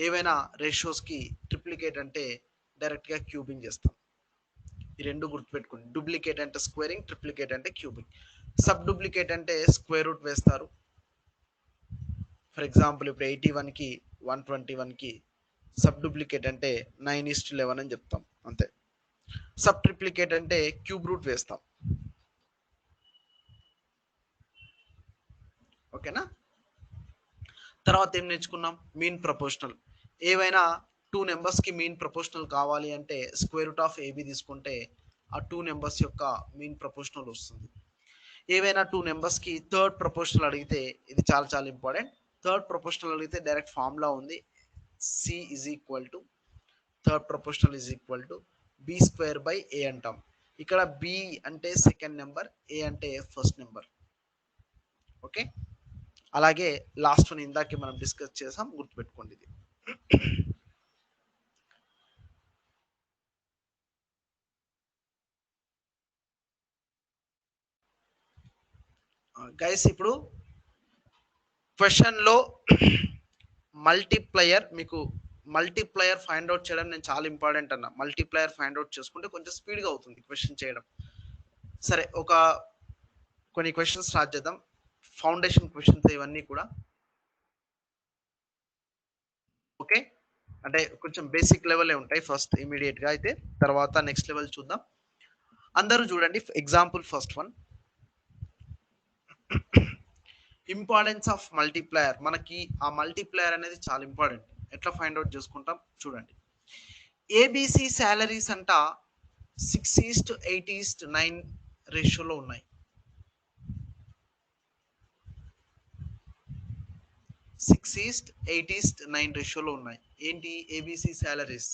ఏవైనా రేషియోస్ కి ట్రిప్లికేట్ అంటే డైరెక్ట్ గా క్యూబింగ్ చేస్తాం. ఈ రెండు గుర్తుపెట్టుకోండి, డూప్లికేట్ అంటే స్క్వేరింగ్, ట్రిప్లికేట్ అంటే క్యూబింగ్. సబ్ డూప్లికేట్ అంటే స్క్వేర్ రూట్ వేస్తారు. ఫర్ ఎగ్జాంపుల్ ఇప్పుడు 81 కి 121 కి సబ్ డూప్లికేట్ అంటే 9:11 అని చెప్తాం అంతే. సబ్ ట్రిప్లికేట్ అంటే క్యూబ్ రూట్ వేస్తాం. ఓకేనా? తర్వాత ఏం నేర్చుకున్నాం? Mean proportional. ఏవైనా 2 నెంబర్స్కి మీన్ ప్రపోర్షనల్ కావాలి అంటే స్క్వేర్ రూట్ ఆఫ్ ఏబి తీసుకుంటే ఆ 2 నెంబర్స్ యొక్క మీన్ ప్రపోర్షనల్ వస్తుంది. ఏవైనా 2 నెంబర్స్కి థర్డ్ ప్రపోర్షనల్ అడిగితే ఇది చాలా చాలా ఇంపార్టెంట్. థర్డ్ ప్రపోర్షనల్ అడిగితే డైరెక్ట్ ఫార్ములా ఉంది, c is equal to third proportional is equal to b square by a అంటాం. ఇక్కడ బి అంటే సెకండ్ నెంబర్, ఏ అంటే ఫస్ట్ నెంబర్. ఓకే, అలాగే లాస్ట్ వన్ ఇందాకే మనం డిస్కస్ చేసాం, గుర్తుపెట్టుకోండి ఇది. గైస్ ఇప్పుడు క్వశ్చన్లో మల్టీప్లయర్, మీకు మల్టీప్లయర్ ఫైండ్ అవుట్ చేయడం నేను చాలా ఇంపార్టెంట్ అన్న. మల్టీప్లయర్ ఫైండ్ అవుట్ చేసుకుంటే కొంచెం స్పీడ్గా అవుతుంది క్వశ్చన్ చేయడం. సరే, కొన్ని క్వశ్చన్స్ స్టార్ట్ చేద్దాం. ఫౌండేషన్ క్వశ్చన్స్ ఇవన్నీ కూడా. ఓకే, అంటే కొంచెం బేసిక్ లెవెలే ఉంటాయి ఫస్ట్ ఇమీడియట్గా అయితే, తర్వాత నెక్స్ట్ లెవెల్ చూద్దాం. అందరూ చూడండి. Example first one, importance of multiplier. మనకి ఆ మల్టీప్లయర్ అనేది చాలా ఇంపార్టెంట్. ఎట్లా ఫైండ్ అవుట్ చేసుకుంటాం చూడండి. ఏబిసి శాలరీస్ అంట 6:8:9 రేషియోలో ఉన్నాయి. 6:8:9 రేషియోలో ఉన్నాయి. ఏంటి ABC salaries?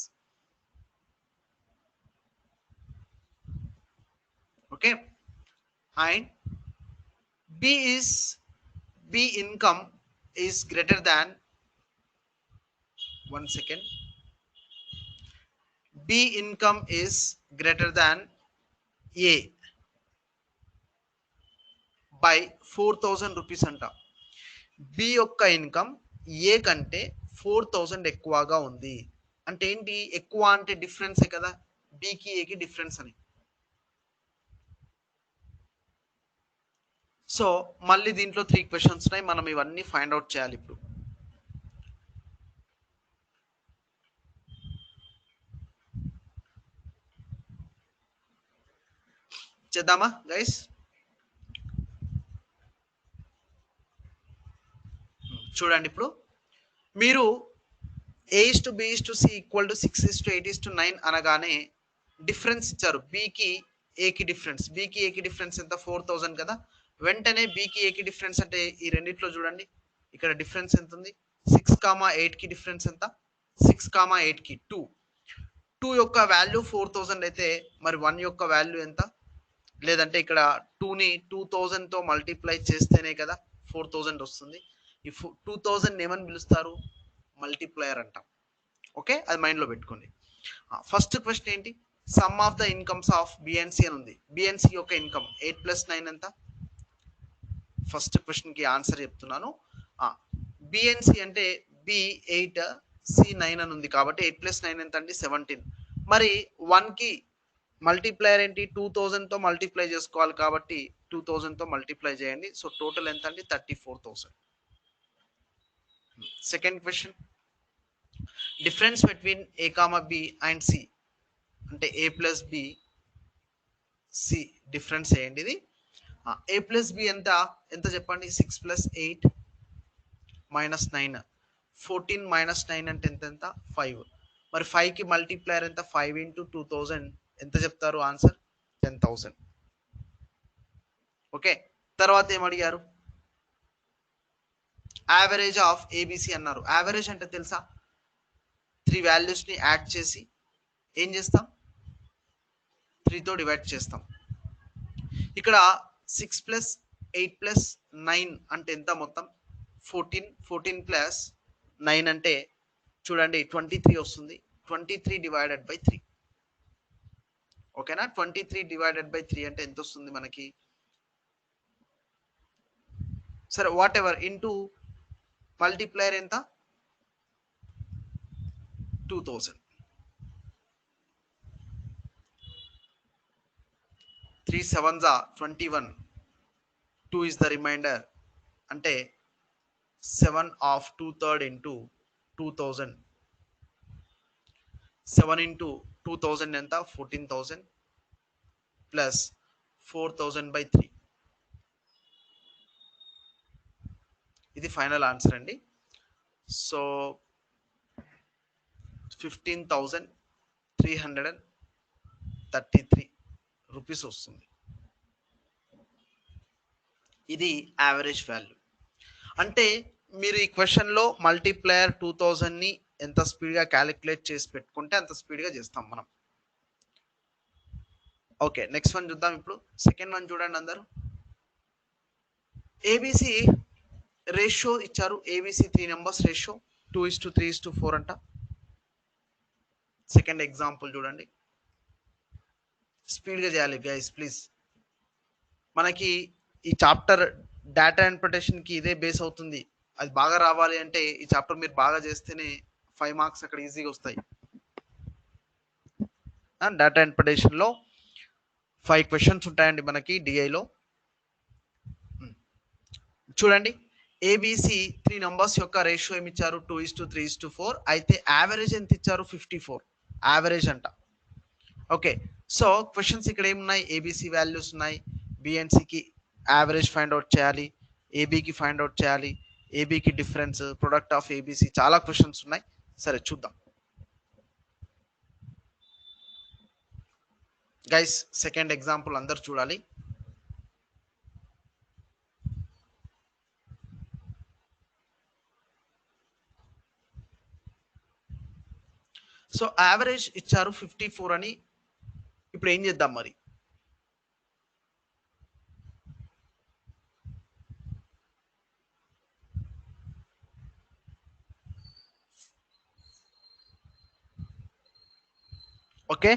Okay, and B income is greater than, one second, B income is greater than A by 4,000 rupees అంట. B యొక్క ఇన్కమ్ ఏ కంటే 4,000 ఎక్కువగా ఉంది అంటే ఏంటి? ఎక్కువ అంటే డిఫరెన్సే కదా, బికి ఏకి డిఫరెన్స్ అని. సో మళ్ళీ దీంట్లో 3 క్వశ్చన్స్ ఉన్నాయి, మనం ఇవన్నీ ఫైండ్ అవుట్ చేయాలి ఇప్పుడు. చేద్దామా గైస్? చూడండి, ఇప్పుడు మీరు A:B:C ఈక్వల్ టు 6:8:9 అనగానే డిఫరెన్స్ ఇచ్చారు. బికి ఏకి డిఫరెన్స్, బికి ఏకి డిఫరెన్స్ ఎంత? 4,000 కదా. వెంటనే బికి ఏకి డిఫరెన్స్ అంటే ఈ రెండిట్లో చూడండి, ఇక్కడ డిఫరెన్స్ ఎంత ఉంది? 6,8కి డిఫరెన్స్ ఎంత? 6,8కి 2 యొక్క వాల్యూ 4,000 అయితే మరి 1 యొక్క వాల్యూ ఎంత? లేదంటే ఇక్కడ 2ని 2,000తో మల్టిప్లై చేస్తేనే కదా 4,000 వస్తుంది. ఈ 2,000 ఏమని పిలుస్తారు? మల్టిప్లయర్ అంటాం. ఓకే, అది మైండ్లో పెట్టుకోండి. ఫస్ట్ క్వశ్చన్ ఏంటి? Sum of the incomes of B and C అని ఉంది. బిఎన్సి యొక్క ఇన్కమ్ 8+9 ఎంత? ఫస్ట్ క్వశ్చన్కి ఆన్సర్ చెప్తున్నాను. బిఎన్సి అంటే B8 C9 అని ఉంది కాబట్టి 8+9 ఎంత అండి? 17. మరి 1కి మల్టిప్లయర్ ఏంటి? 2,000తో మల్టిప్లై చేసుకోవాలి కాబట్టి 2,000తో మల్టిప్లై చేయండి. సో టోటల్ ఎంత అండి? 34,000. Second question, difference between A, B and C అంటే A+B C డిఫరెన్స్ చేయండి. ఇది A+B ఎంత చెప్పండి? 6+8 -9, 14 -9 అంటే ఎంత? 5. మరి 5కి మల్టిప్లయర్ ఎంత? 5 × 2,000 ఎంత చెప్తారు ఆన్సర్? 10,000. ఓకే, తర్వాత ఏమడిగారు? యావరేజ్ ఆఫ్ ఏబిసి అన్నారు. యావరేజ్ అంటే తెలుసా? 3 వాల్యూస్ని యాడ్ చేసి ఏం చేస్తాం? 3తో డివైడ్ చేస్తాం. ఇక్కడ 6+8+9 అంటే ఎంత మొత్తం? 14. 14 + 9 అంటే చూడండి 23 వస్తుంది. 23 డివైడెడ్ బై 3. ఓకేనా? 23 డివైడెడ్ బై 3 అంటే ఎంత వస్తుంది మనకి? సరే, వాట్ ఎవర్, ఇంటూ మల్టిప్లయర్ ఎంత? 2,000. 3 7s are 21. 2 is the remainder. అంటే 7 of 2/3 into 2,000. 7 into 2,000 ఎంత? 14,000 plus 4,000 by 3. ఇది ఫైనల్ ఆన్సర్ అండి. సో 15,333 రూపీస్ వస్తుంది. ఇది యావరేజ్ వాల్యూ. అంటే మీరు ఈ క్వశ్చన్లో మల్టీప్లయర్ 2000ని ఎంత స్పీడ్గా క్యాలిక్యులేట్ చేసి పెట్టుకుంటే అంత స్పీడ్గా చేస్తాం మనం. ఓకే, నెక్స్ట్ వన్ చూద్దాం. ఇప్పుడు సెకండ్ వన్ చూడండి అందరూ. ఏబిసి రేషియో ఇచ్చారు. ఏబిసి 3 నెంబర్స్ రేషియో 2:3:4 అంట. సెకండ్ ఎగ్జాంపుల్ చూడండి. స్పీడ్గా చేయాలి గైస్ ప్లీజ్. మనకి ఈ చాప్టర్ డేటా ఇంటర్ప్రిటేషన్కి ఇదే బేస్ అవుతుంది. అది బాగా రావాలి అంటే ఈ చాప్టర్ మీరు బాగా చేస్తేనే 5 మార్క్స్ అక్కడ ఈజీగా వస్తాయి. డేటా ఇంటర్ప్రిటేషన్లో 5 క్వశ్చన్స్ ఉంటాయండి మనకి డిఐలో. చూడండి, ఏబిసి 3 నంబర్స్ యొక్క రేషియో ఏమి ఇచ్చారు? 2:3:4. అయితే యావరేజ్ ఎంత ఇచ్చారు? 54 యావరేజ్ అంట. ఓకే, సో క్వశ్చన్స్ ఇక్కడ ఏమున్నాయి? ఏబిసి వాల్యూస్ ఉన్నాయి. బిఎన్సికి యావరేజ్ ఫైండ్ అవుట్ చేయాలి, ఏబికి ఫైండ్ అవుట్ చేయాలి, ఏబికి డిఫరెన్స్, ప్రొడక్ట్ ఆఫ్ ఏబిసి, చాలా క్వశ్చన్స్ ఉన్నాయి. సరే చూద్దాం గైస్. సెకండ్ ఎగ్జాంపుల్ అందరు చూడాలి. సో యావరేజ్ ఇచ్చారు 54 అని. ఇప్పుడు ఏం చేద్దాం మరి? ఓకే,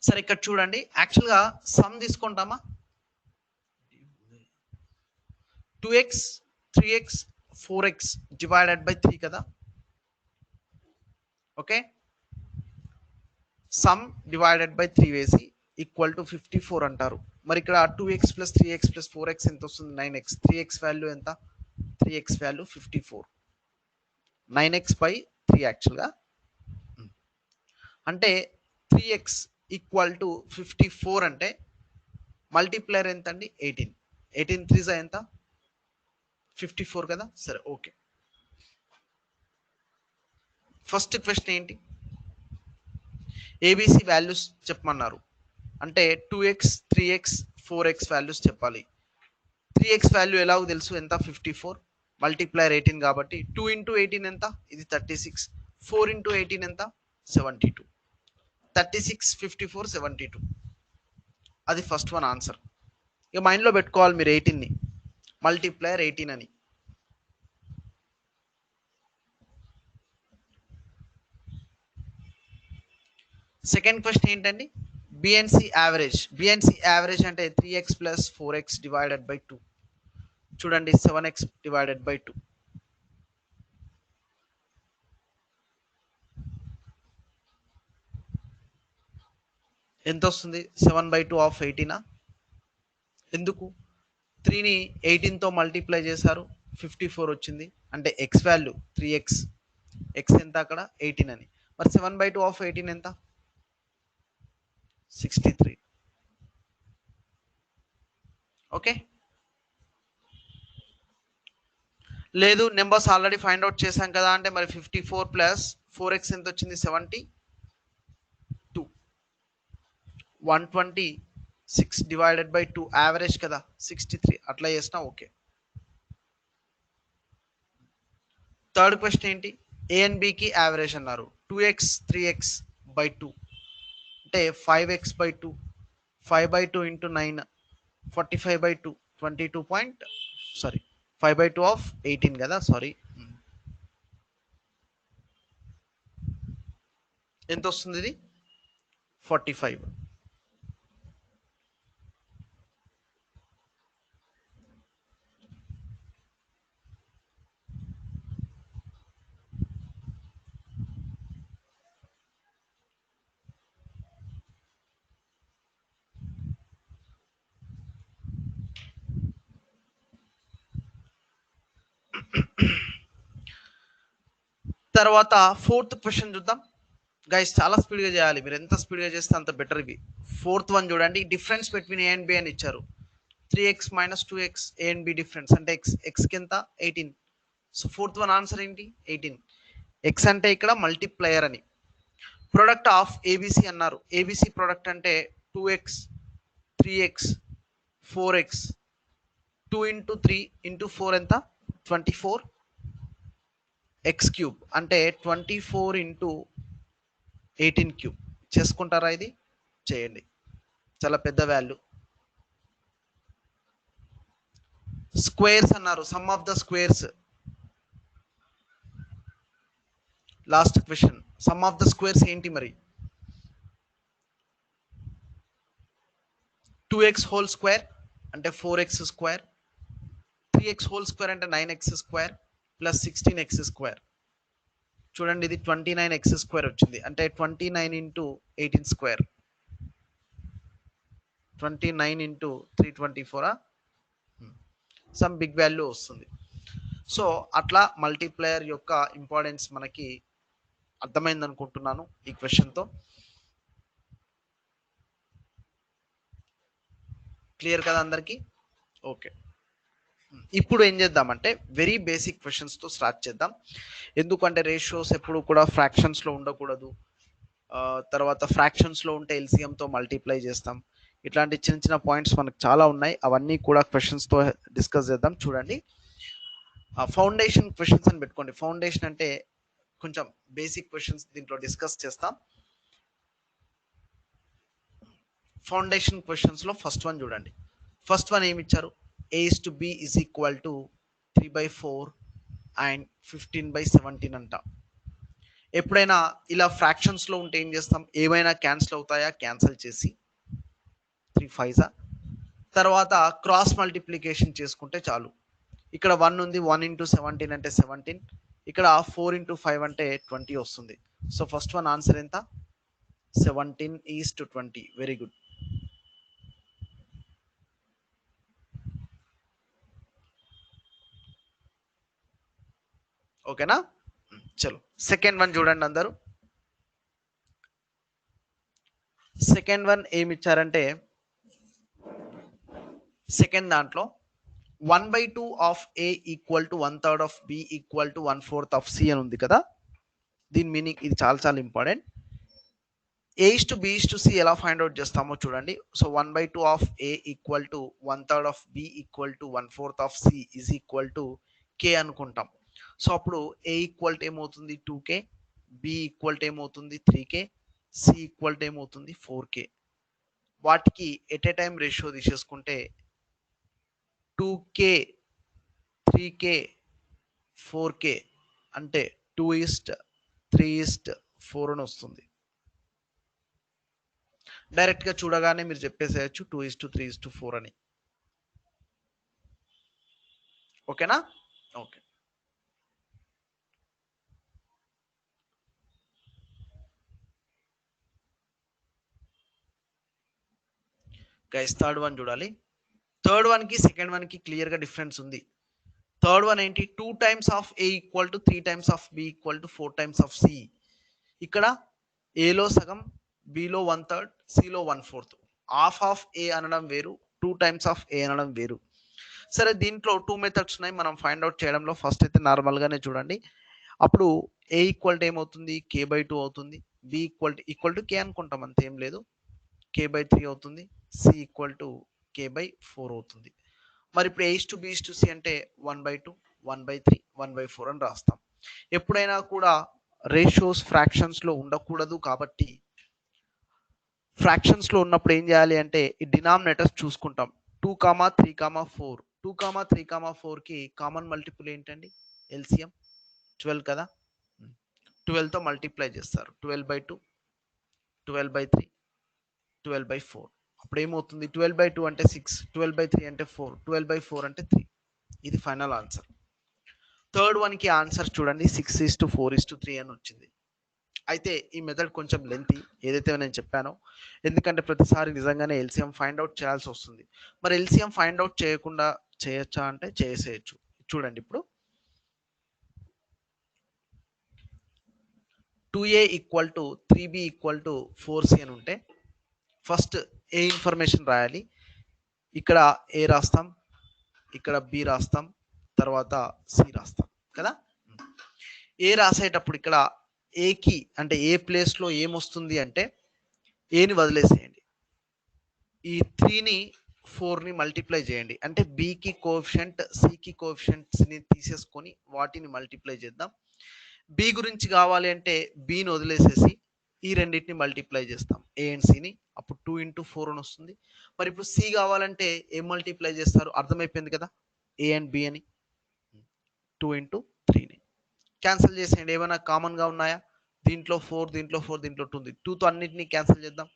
సరే ఇక్కడ చూడండి. యాక్చువల్గా some తీసుకుంటామా? 2x 3x 4x divided by 3 కదా. ఓకే, సమ్ డివైడెడ్ బై 3 వేసి ఈక్వల్ టు 54 అంటారు. మరి ఇక్కడ 2x plus 3x plus 4x ఎంత వస్తుంది? 9x. 3x వాల్యూ ఎంత? 3x value 54. 9x బై 3 యాక్చువల్గా. అంటే 3x ఈక్వల్ టు 54 అంటే మల్టీప్లయర్ ఎంత అండి? 18. 18 3 ఎంత? 54 కదా. సరే ఓకే, ఫస్ట్ క్వశ్చన్ ఏంటి? ఏబిసి వాల్యూస్ చెప్పమన్నారు. అంటే 2x 3x 4x వాల్యూస్ చెప్పాలి. 3x వాల్యూ ఎలాగో తెలుసు, ఎంత? 54. మల్టీప్లయర్ 18 కాబట్టి 2 ఇంటూ 18 ఎంత? ఇది 36. 4 ఇంటూ 18 ఎంత? 72. 36 54 72. అది ఫస్ట్ వన్ ఆన్సర్. ఇక మైండ్లో పెట్టుకోవాలి మీరు 18ని, మల్టీప్లయర్ 18 అని. సెకండ్ క్వశ్చన్ ఏంటండి? B and C average. బిఎన్సి యావరేజ్ అంటే 3x plus 4x divided by 2. చూడండి, 7x డివైడెడ్ బై 2 ఎంత వస్తుంది? 7/2 ఆఫ్ 18. ఎందుకు 3ని 18తో మల్టిప్లై చేశారు? 54 వచ్చింది. అంటే ఎక్స్ వాల్యూ 3x. ఎక్స్ ఎంత అక్కడ? 18 అని. మరి 7/2 ఆఫ్ 18 ఎంత? 63. ఓకే, లేదు నెంబర్స్ ఆల్రెడీ ఫైండ్ అవుట్ చేశాం కదా అంటే మరి 54 ప్లస్ 4x ఎంత వచ్చింది? 72. 126 డివైడెడ్ బై 2 యావరేజ్ కదా 63. అట్లా చేసినా ఓకే. థర్డ్ క్వశ్చన్ ఏంటి? ఏ అండ్ బికి యావరేజ్ అన్నారు. 2x 3x బై 2 అంటే 5x by 2. 5/2 into 9 45/2 22 point, sorry 5/2 of 18 కదా. సారీ, ఎంత వస్తుంది? ఇది 45. తర్వాత ఫోర్త్ క్వశ్చన్ చూద్దాం గైస్. చాలా స్పీడ్గా చేయాలి. మీరు ఎంత స్పీడ్గా చేస్తే అంత బెటర్. ఇవి ఫోర్త్ వన్ చూడండి. Difference between A and B అని ఇచ్చారు. 3x minus 2x A and B difference అంటే ఎక్స్కి ఎంత? 18. సో ఫోర్త్ వన్ ఆన్సర్ ఏంటి? 18. ఎక్స్ అంటే ఇక్కడ మల్టిప్లయర్ అని. ప్రొడక్ట్ ఆఫ్ ఏబిసి అన్నారు. ఏబిసి ప్రొడక్ట్ అంటే 2x 3x 4x 2 into 3 into 4 ఎంత 24 ఎక్స్ క్యూబ్ అంటే 24 ఇంటూ 18 క్యూబ్. చేసుకుంటారా? ఇది చేయండి, చాలా పెద్ద వాల్యూ. స్క్వేర్స్ అన్నారు. Some of the squares, last question. Some of the squares ఏంటి మరి? 2x హోల్ స్క్వేర్ అంటే 4x square, 3x whole square అంటే 9x square plus 16x square. చూడండి, ఇది 29x స్క్వేర్ వచ్చింది అంటే 29 into 18 square, 29 into 324 some big value వస్తుంది. So అట్లా మల్టీప్లయర్ యొక్క ఇంపార్టెన్స్ మనకి అర్థమైంది అనుకుంటున్నాను ఈ క్వశ్చన్తో. క్లియర్ కదా అందరికి? ఓకే, ఇప్పుడు ఏం చేద్దామంటే వెరీ బేసిక్ క్వశ్చన్స్తో స్టార్ట్ చేద్దాం. ఎందుకంటే రేషియోస్ ఎప్పుడు కూడా ఫ్రాక్షన్స్లో ఉండకూడదు. తర్వాత ఫ్రాక్షన్స్లో ఉంటే ఎల్సిఎంతో మల్టిప్లై చేస్తాం. ఇట్లాంటి చిన్న చిన్న పాయింట్స్ మనకు చాలా ఉన్నాయి. అవన్నీ కూడా క్వశ్చన్స్తో డిస్కస్ చేద్దాం. చూడండి, ఫౌండేషన్ క్వశ్చన్స్ అని పెట్టుకోండి. ఫౌండేషన్ అంటే కొంచెం బేసిక్ క్వశ్చన్స్ దీంట్లో డిస్కస్ చేస్తాం. ఫౌండేషన్ క్వశ్చన్స్లో ఫస్ట్ వన్ చూడండి. ఫస్ట్ వన్ ఏమి ఇచ్చారు? a/b is equal to 3/4 and 15/17 అంట. ఎప్పుడైనా ఇలా ఫ్రాక్షన్స్లో ఉంటే ఏం చేస్తాం? ఏవైనా క్యాన్సిల్ అవుతాయా? క్యాన్సిల్ చేసి 3 5 తర్వాత క్రాస్ మల్టిప్లికేషన్ చేసుకుంటే చాలు. ఇక్కడ 1 ఉంది, 1 ఇంటూ 17 అంటే 17, ఇక్కడ 4 ఇంటూ 5 అంటే 20 వస్తుంది. సో ఫస్ట్ వన్ ఆన్సర్ ఎంత? 17:20. Very good. ఓకేనా? చలో సెకండ్ వన్ చూడండి అందరూ. సెకండ్ వన్ ఏమి ఇచ్చారంటే, సెకండ్ దాంట్లో 1/2 of A equal to 1/3 of B equal to 1/4 of C అని ఉంది కదా. దీని మీనింగ్ ఇది చాలా చాలా ఇంపార్టెంట్. a/b/c ఎలా ఫైండ్ అవుట్ చేస్తామో చూడండి. So 1/2 of A equal to 1/3 of B equal to 1/4 of c is equal to k అనుకుంటాం. సో అప్పుడు ఏ ఈక్వల్ టు ఏమవుతుంది? 2k, బి ఈక్వల్ టు ఏమవుతుంది? 3k, సి ఈక్వల్ టు ఏమవుతుంది? 4k. వాటికి ఎట్ ఏ టైం రేషియో తీసేసుకుంటే 2k 3k 4k అంటే 2:3:4 అని వస్తుంది. డైరెక్ట్గా చూడగానే మీరు చెప్పేసేయచ్చు 2:3:4 అని. ఓకేనా? ఓకే. గైస్ థర్డ్ వన్ చూడాలి. థర్డ్ వన్కి సెకండ్ వన్కి క్లియర్గా డిఫరెన్స్ ఉంది. థర్డ్ వన్ ఏంటి? 2 times of A equal to 3 times of B equal to 4 times of C. ఇక్కడ ఏలో సగం, బిలో 1/3, సిలో 1/4. హాఫ్ ఆఫ్ ఏ అనడం వేరు, 2 టైమ్స్ ఆఫ్ ఏ అనడం వేరు. సరే, దీంట్లో 2 మెథడ్స్ ఉన్నాయి మనం ఫైండ్ అవుట్ చేయడంలో. ఫస్ట్ అయితే నార్మల్గానే చూడండి. అప్పుడు ఏ ఈక్వల్ టు ఏమవుతుంది? k/2 అవుతుంది. బి ఈక్వల్ టు కే అనుకుంటాం, అంతేం లేదు. k/3 అవుతుంది. సి ఈక్వల్ టు k/4 అవుతుంది. మరి ఇప్పుడు a/b/c అంటే 1/2 1/3 1/4 అని రాస్తాం. ఎప్పుడైనా కూడా రేషియోస్ ఫ్రాక్షన్స్లో ఉండకూడదు కాబట్టి ఫ్రాక్షన్స్లో ఉన్నప్పుడు ఏం చేయాలి అంటే ఈ డినామినేటర్స్ చూసుకుంటాం. 2, 3, 4. 2, 3, 4కి కామన్ మల్టిపుల్ ఏంటండి? ఎల్సిఎం 12 కదా. 12తో మల్టిప్లై చేస్తారు. 12/2 12/3 12/4. అప్పుడు ఏమవుతుంది? 12/2 అంటే 6, 12/3 అంటే 4, 12/4 అంటే 3. ఇది ఫైనల్ ఆన్సర్. థర్డ్ వన్కి ఆన్సర్ చూడండి 6:4:3 అని వచ్చింది. అయితే ఈ మెథడ్ కొంచెం లెంతీ, ఏదైతే నేను చెప్పానో. ఎందుకంటే ప్రతిసారి నిజంగానే ఎల్సిఎం ఫైండ్ అవుట్ చేయాల్సి వస్తుంది. మరి ఎల్సిఎం ఫైండ్ అవుట్ చేయకుండా చేయొచ్చా అంటే చేసేయచ్చు. చూడండి, ఇప్పుడు 2a equal to 3b equal to 4c అని ఉంటే ఫస్ట్ ఏ ఇన్ఫర్మేషన్ రాయాలి. ఇక్కడ ఏ రాస్తాం, ఇక్కడ బి రాస్తాం, తర్వాత సి రాస్తాం కదా. ఏ రాసేటప్పుడు ఇక్కడ ఏకి అంటే ఏ ప్లేస్లో ఏమొస్తుంది అంటే ఏని వదిలేసేయండి. ఈ 3ని 4ని మల్టిప్లై చేయండి. అంటే బికి కోఎఫిషియంట్ సికి కోఎఫిషియంట్స్ని తీసేసుకొని వాటిని మల్టిప్లై చేద్దాం. బి గురించి కావాలి అంటే బిని వదిలేసేసి ఈ రెండింటిని మల్టిప్లై చేస్తాం ఏ అండ్ సిని. అప్పుడు 2 ఇంటూ 4 అని వస్తుంది. మరి ఇప్పుడు సి కావాలంటే ఏం మల్టిప్లై చేస్తారు? అర్థమైపోయింది కదా, ఏ అండ్ బి అని. 2 ఇంటూ 3ని క్యాన్సిల్ చేసేయండి. ఏమైనా కామన్గా ఉన్నాయా? దీంట్లో 4, దీంట్లో 4, దీంట్లో 2 ఉంది. 2తో అన్నిటినీ క్యాన్సిల్ చేద్దాం.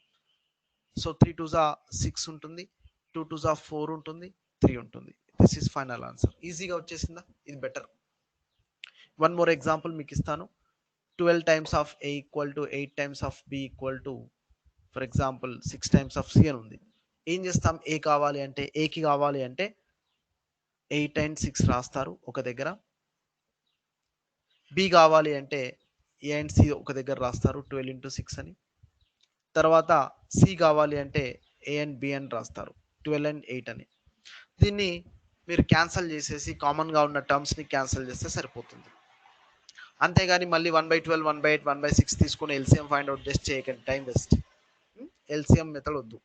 సో 3 2 జా 6 ఉంటుంది, 2 2 జా 4 ఉంటుంది, 3 ఉంటుంది. This is final answer. ఈజీగా వచ్చేసిందా? ఇది బెటర్. వన్ మోర్ ఎగ్జాంపుల్ మీకు ఇస్తాను. 12 times of A equal to 8 times of B equal to for example 6 times of C అని ఉంది. ఏం చేస్తాం? ఏ కావాలి అంటే ఏకి కావాలి అంటే 8 అండ్ 6 రాస్తారు ఒక దగ్గర. బి కావాలి అంటే ఏ అండ్ సి ఒక దగ్గర రాస్తారు 12 ఇంటూ 6 అని. తర్వాత సి కావాలి అంటే ఏ అండ్ బి అని రాస్తారు 12 అండ్ 8 అని. దీన్ని మీరు క్యాన్సిల్ చేసేసి కామన్గా ఉన్న టర్మ్స్ని క్యాన్సిల్ చేస్తే సరిపోతుంది. అంతేగాని మళ్ళీ 1/12, 1/8, 1/6 తీసుకుని ఎల్సిఎం ఫైండ్ అవుట్ చేసి చేయకండి, టైం వేస్ట్. ఎల్సిఎం మెథడ్ వద్దు.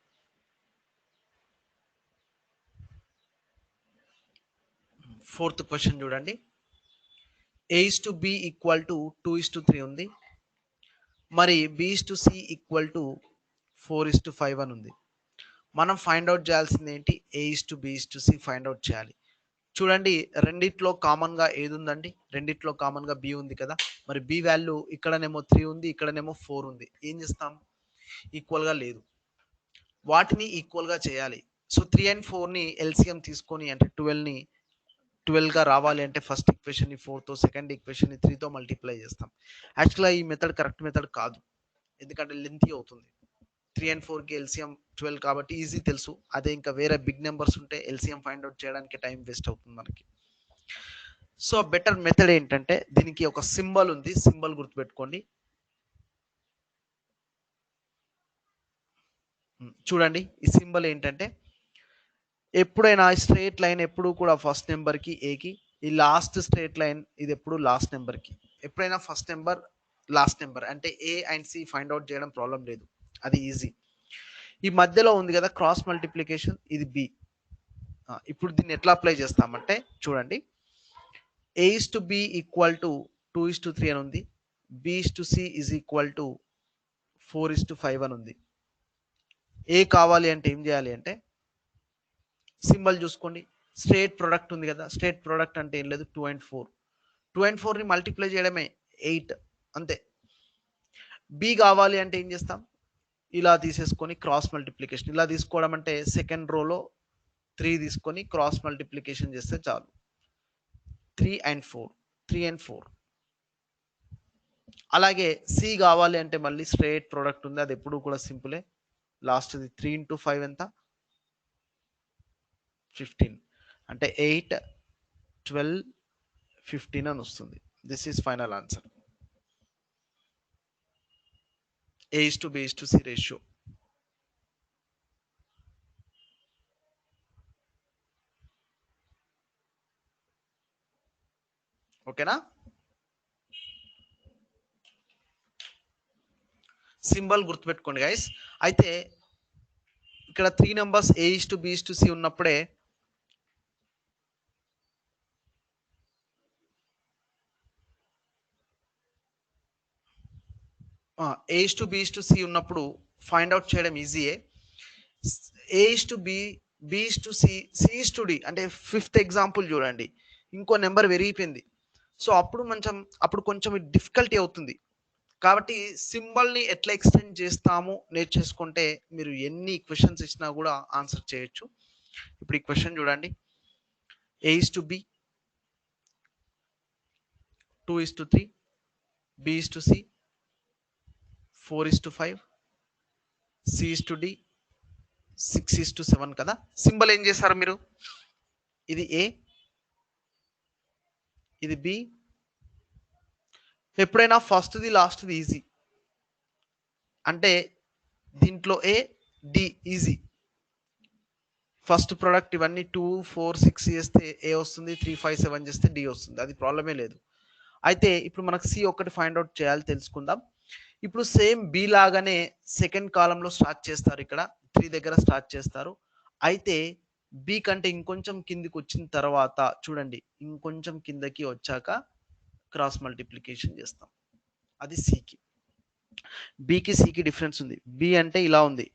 ఫోర్త్ క్వశ్చన్ చూడండి. A is to B equal to 2:3 ఉంది. మరి B is to C equal to 4:5 అని ఉంది. మనం ఫైండ్ అవుట్ చేయాల్సింది ఏంటి? ఏ is to B is to C find out చేయాలి. చూడండి, రెండిట్లో కామన్గా ఏది ఉందండి? రెండిట్లో కామన్గా బి ఉంది కదా. మరి బి వాల్యూ ఇక్కడనేమో 3 ఉంది, ఇక్కడనేమో 4 ఉంది. ఏం చేస్తాం? ఈక్వల్గా లేదు, వాటిని ఈక్వల్గా చేయాలి. సో 3 అండ్ 4ని ఎల్సిఎం తీసుకొని అంటే 12గా రావాలి అంటే ఫస్ట్ ఈక్వేషన్ని 4తో, సెకండ్ ఈక్వేషన్ని 3తో మల్టిప్లై చేస్తాం. యాక్చువల్గా ఈ మెథడ్ కరెక్ట్ మెథడ్ కాదు, ఎందుకంటే లెంతీ అవుతుంది. 3 అండ్ 4కి ఎల్సిఎం 12 కాబట్టి ఈజీ తెలుసు. అదే ఇంకా వేరే బిగ్ నెంబర్స్ ఉంటే ఎల్సిఎం ఫైండ్ అవుట్ చేయడానికి టైం వేస్ట్ అవుతుంది మనకి. సో బెటర్ మెథడ్ ఏంటంటే దీనికి ఒక సింబల్ ఉంది, సింబల్ గుర్తుపెట్టుకోండి. చూడండి, ఈ సింబల్ ఏంటంటే ఎప్పుడైనా స్ట్రేట్ లైన్ ఎప్పుడు కూడా ఫస్ట్ నెంబర్కి ఏకి, ఈ లాస్ట్ స్ట్రేట్ లైన్ ఇది ఎప్పుడు లాస్ట్ నెంబర్కి. ఎప్పుడైనా ఫస్ట్ నెంబర్ లాస్ట్ నెంబర్ అంటే A and C find out చేయడం ప్రాబ్లం లేదు, అది ఈజీ. ఈ మధ్యలో ఉంది కదా క్రాస్ మల్టిప్లికేషన్, ఇది బి. ఇప్పుడు దీన్ని ఎట్లా అప్లై చేస్తామంటే చూడండి, A is to B equal to 2:3 అని ఉంది. B is to C is equal to 4:5 అని ఉంది. ఏ కావాలి అంటే ఏం చేయాలి అంటే సింబల్ చూసుకోండి, స్ట్రేట్ ప్రొడక్ట్ ఉంది కదా. స్ట్రేట్ ప్రొడక్ట్ అంటే ఏం లేదు, 2 and 4. 2 and 4ని మల్టిప్లై చేయడమే 8, అంతే. బి కావాలి అంటే ఏం చేస్తాం? ఇలా తీసేసుకొని క్రాస్ మల్టిప్లికేషన్. ఇలా తీసుకోవడం అంటే సెకండ్ రోలో 3 తీసుకొని క్రాస్ మల్టిప్లికేషన్ చేస్తే చాలు. 3 and 4, 3 and 4. అలాగే సి కావాలి అంటే మళ్ళీ స్ట్రేట్ ప్రొడక్ట్ ఉంది, అది ఎప్పుడు కూడా సింపులే. లాస్ట్ది 3 into 5 ఎంత? 15. అంటే 8, 12, 15 అని వస్తుంది. This is final answer. A is to B is to c ratio. ఓకేనా? సింబల్ గుర్తుపెట్టుకోండి గైస్. అయితే ఇక్కడ 3 numbers a is to B is to c ఉన్నప్పుడే a is to B is to c ఉన్నప్పుడు ఫైండ్ అవుట్ చేయడం ఈజీయే. A is to b, b is to c, c is to d అంటే fifth example చూడండి, ఇంకో number పెరిగిపోయింది. So అప్పుడు కొంచెం డిఫికల్టీ అవుతుంది. కాబట్టి సింబల్ని ఎట్లా ఎక్స్టెండ్ చేస్తాము నేర్చేసుకుంటే మీరు ఎన్ని క్వశ్చన్స్ ఇచ్చినా కూడా ఆన్సర్ చేయొచ్చు. ఇప్పుడు ఈ క్వశ్చన్ చూడండి, A is to B 2:3, B is to C 4:5, C is to D 6:7 కదా. సింబల్ ఏం చేస్తారు మీరు? ఇది ఏ, ఇది బి. ఎప్పుడైనా ఫస్ట్ది లాస్ట్ది ఈజీ, అంటే దీంట్లో A D easy. First product ఇవన్నీ 2 4 6 చేస్తే ఏ వస్తుంది, 3 5 7 చేస్తే డి వస్తుంది, అది ప్రాబ్లమే లేదు. అయితే ఇప్పుడు మనకు సి ఒక్కటి ఫైండ్ అవుట్ చేయాలి, తెలుసుకుందాం. ఇప్పుడు సేమ్ బి లాగానే సెకండ్ కాలంలో స్టార్ట్ చేస్తారు, ఇక్కడ 3 దగ్గర స్టార్ట్ చేస్తారు. అయితే బి కంటే ఇంకొంచెం కిందికి వచ్చిన తర్వాత చూడండి, ఇంకొంచెం కిందకి వచ్చాక క్రాస్ మల్టిప్లికేషన్ చేస్తాం. అది సికి. బికి సికి డిఫరెన్స్ ఉంది. బి అంటే ఇలా ఉంది,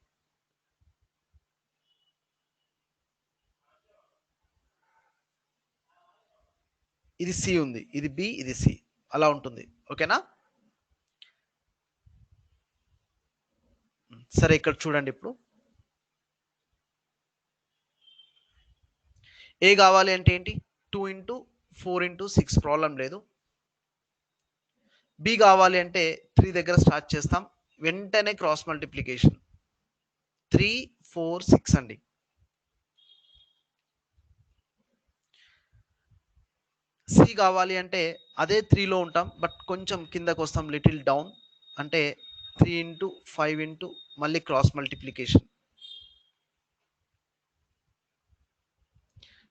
ఇది సి ఉంది, ఇది బి, ఇది సి, అలా ఉంటుంది. ఓకేనా? సరే, ఇక్కడ చూడండి. ఇప్పుడు ఏ కావాలి అంటే ఏంటి, 2 ఇంటూ 4 ఇంటూ 6, ప్రాబ్లం లేదు. బి కావాలి అంటే 3 దగ్గర స్టార్ట్ చేస్తాం, వెంటనే క్రాస్ మల్టిప్లికేషన్ 3 4 6 అండి. సి కావాలి అంటే అదే 3లో ఉంటాం, బట్ కొంచెం కిందకు వస్తాం, లిటిల్ డౌన్, అంటే 3 ఇంటూ 5 ఇంటూ మళ్ళీ క్రాస్ మల్టిప్లికేషన్.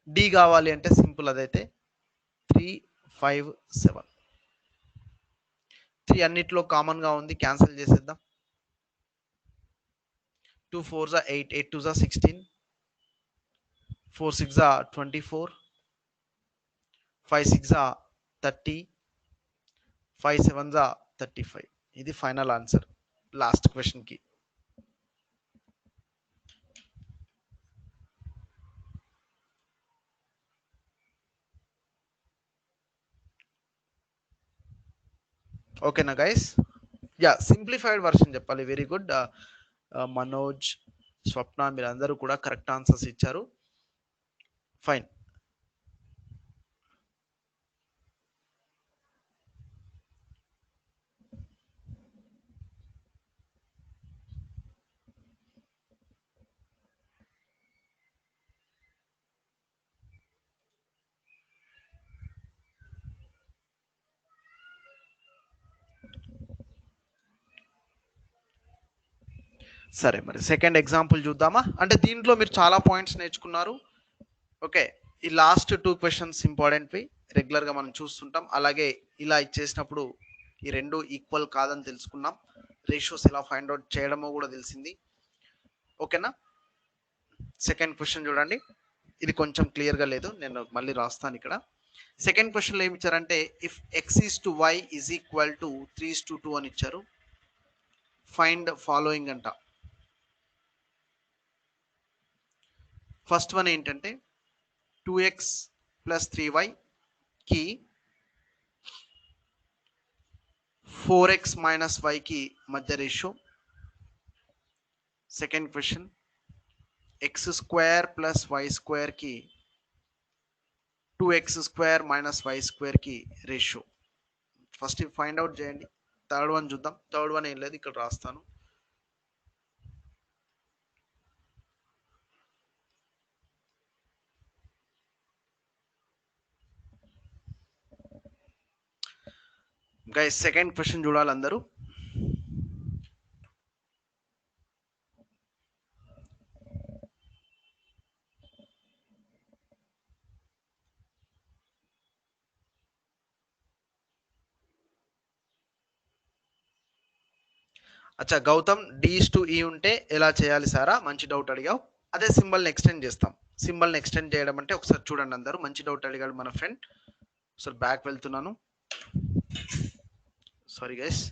డి కావాలి అంటే సింపుల్, అదైతే 3 5 7. 3 అన్నిట్లో కామన్ గా ఉంది, క్యాన్సిల్ చేసేద్దాం. 2 4 8, 8 2 16, 4 6 24, 5 6 30, 5 7 35. ఇది ఫైనల్ ఆన్సర్ లాస్ట్ క్వశ్చన్ కి. ఓకేనా గైస్? యా, సింప్లిఫైడ్ వర్షన్ చెప్పాలి. Very good. మనోజ్, స్వప్న, మీరు అందరూ కూడా కరెక్ట్ ఆన్సర్స్ ఇచ్చారు. ఫైన్. సరే, మరి సెకండ్ ఎగ్జాంపుల్ చూద్దామా? అంటే దీంట్లో మీరు చాలా పాయింట్స్ నేర్చుకున్నారు. ఓకే, ఈ లాస్ట్ 2 క్వశ్చన్స్ ఇంపార్టెంట్వి, రెగ్యులర్గా మనం చూస్తుంటాం. అలాగే ఇలా ఇచ్చేసినప్పుడు ఈ రెండు ఈక్వల్ కాదని తెలుసుకున్నాం. రేషియోస్ ఎలా ఫైండ్ అవుట్ చేయడమో కూడా తెలిసింది. ఓకేనా? సెకండ్ క్వశ్చన్ చూడండి, ఇది కొంచెం క్లియర్గా లేదు, నేను మళ్ళీ రాస్తాను ఇక్కడ. సెకండ్ క్వశ్చన్లో ఏమి ఇచ్చారంటే, if X is to Y is equal to 3:2 అని ఇచ్చారు. ఫైండ్ ఫాలోయింగ్ అంట. ఫస్ట్ వన్ ఏంటంటే 2x ప్లస్ 3y కి 4x మైనస్ y కి మధ్య ratio. Second question, X square plus Y square కి 2x square minus Y square కి ratio. First find out చేయండి. థర్డ్ వన్ చూద్దాం. థర్డ్ వన్ ఏం లేదు, ఇక్కడ రాస్తాను. గైస్, సెకండ్ క్వశ్చన్ చూడాలి అందరూ. అచ్చా గౌతమ్, D:E ఉంటే ఎలా చేయాలి సారా? మంచి డౌట్ అడిగావు. అదే సింబల్ని ఎక్స్టెండ్ చేస్తాం. సింబల్ని ఎక్స్టెండ్ చేయడం అంటే ఒకసారి చూడండి అందరూ, మంచి డౌట్ అడిగాడు మన ఫ్రెండ్. ఒకసారి బ్యాక్ వెళ్తున్నాను, సారీ గైస్.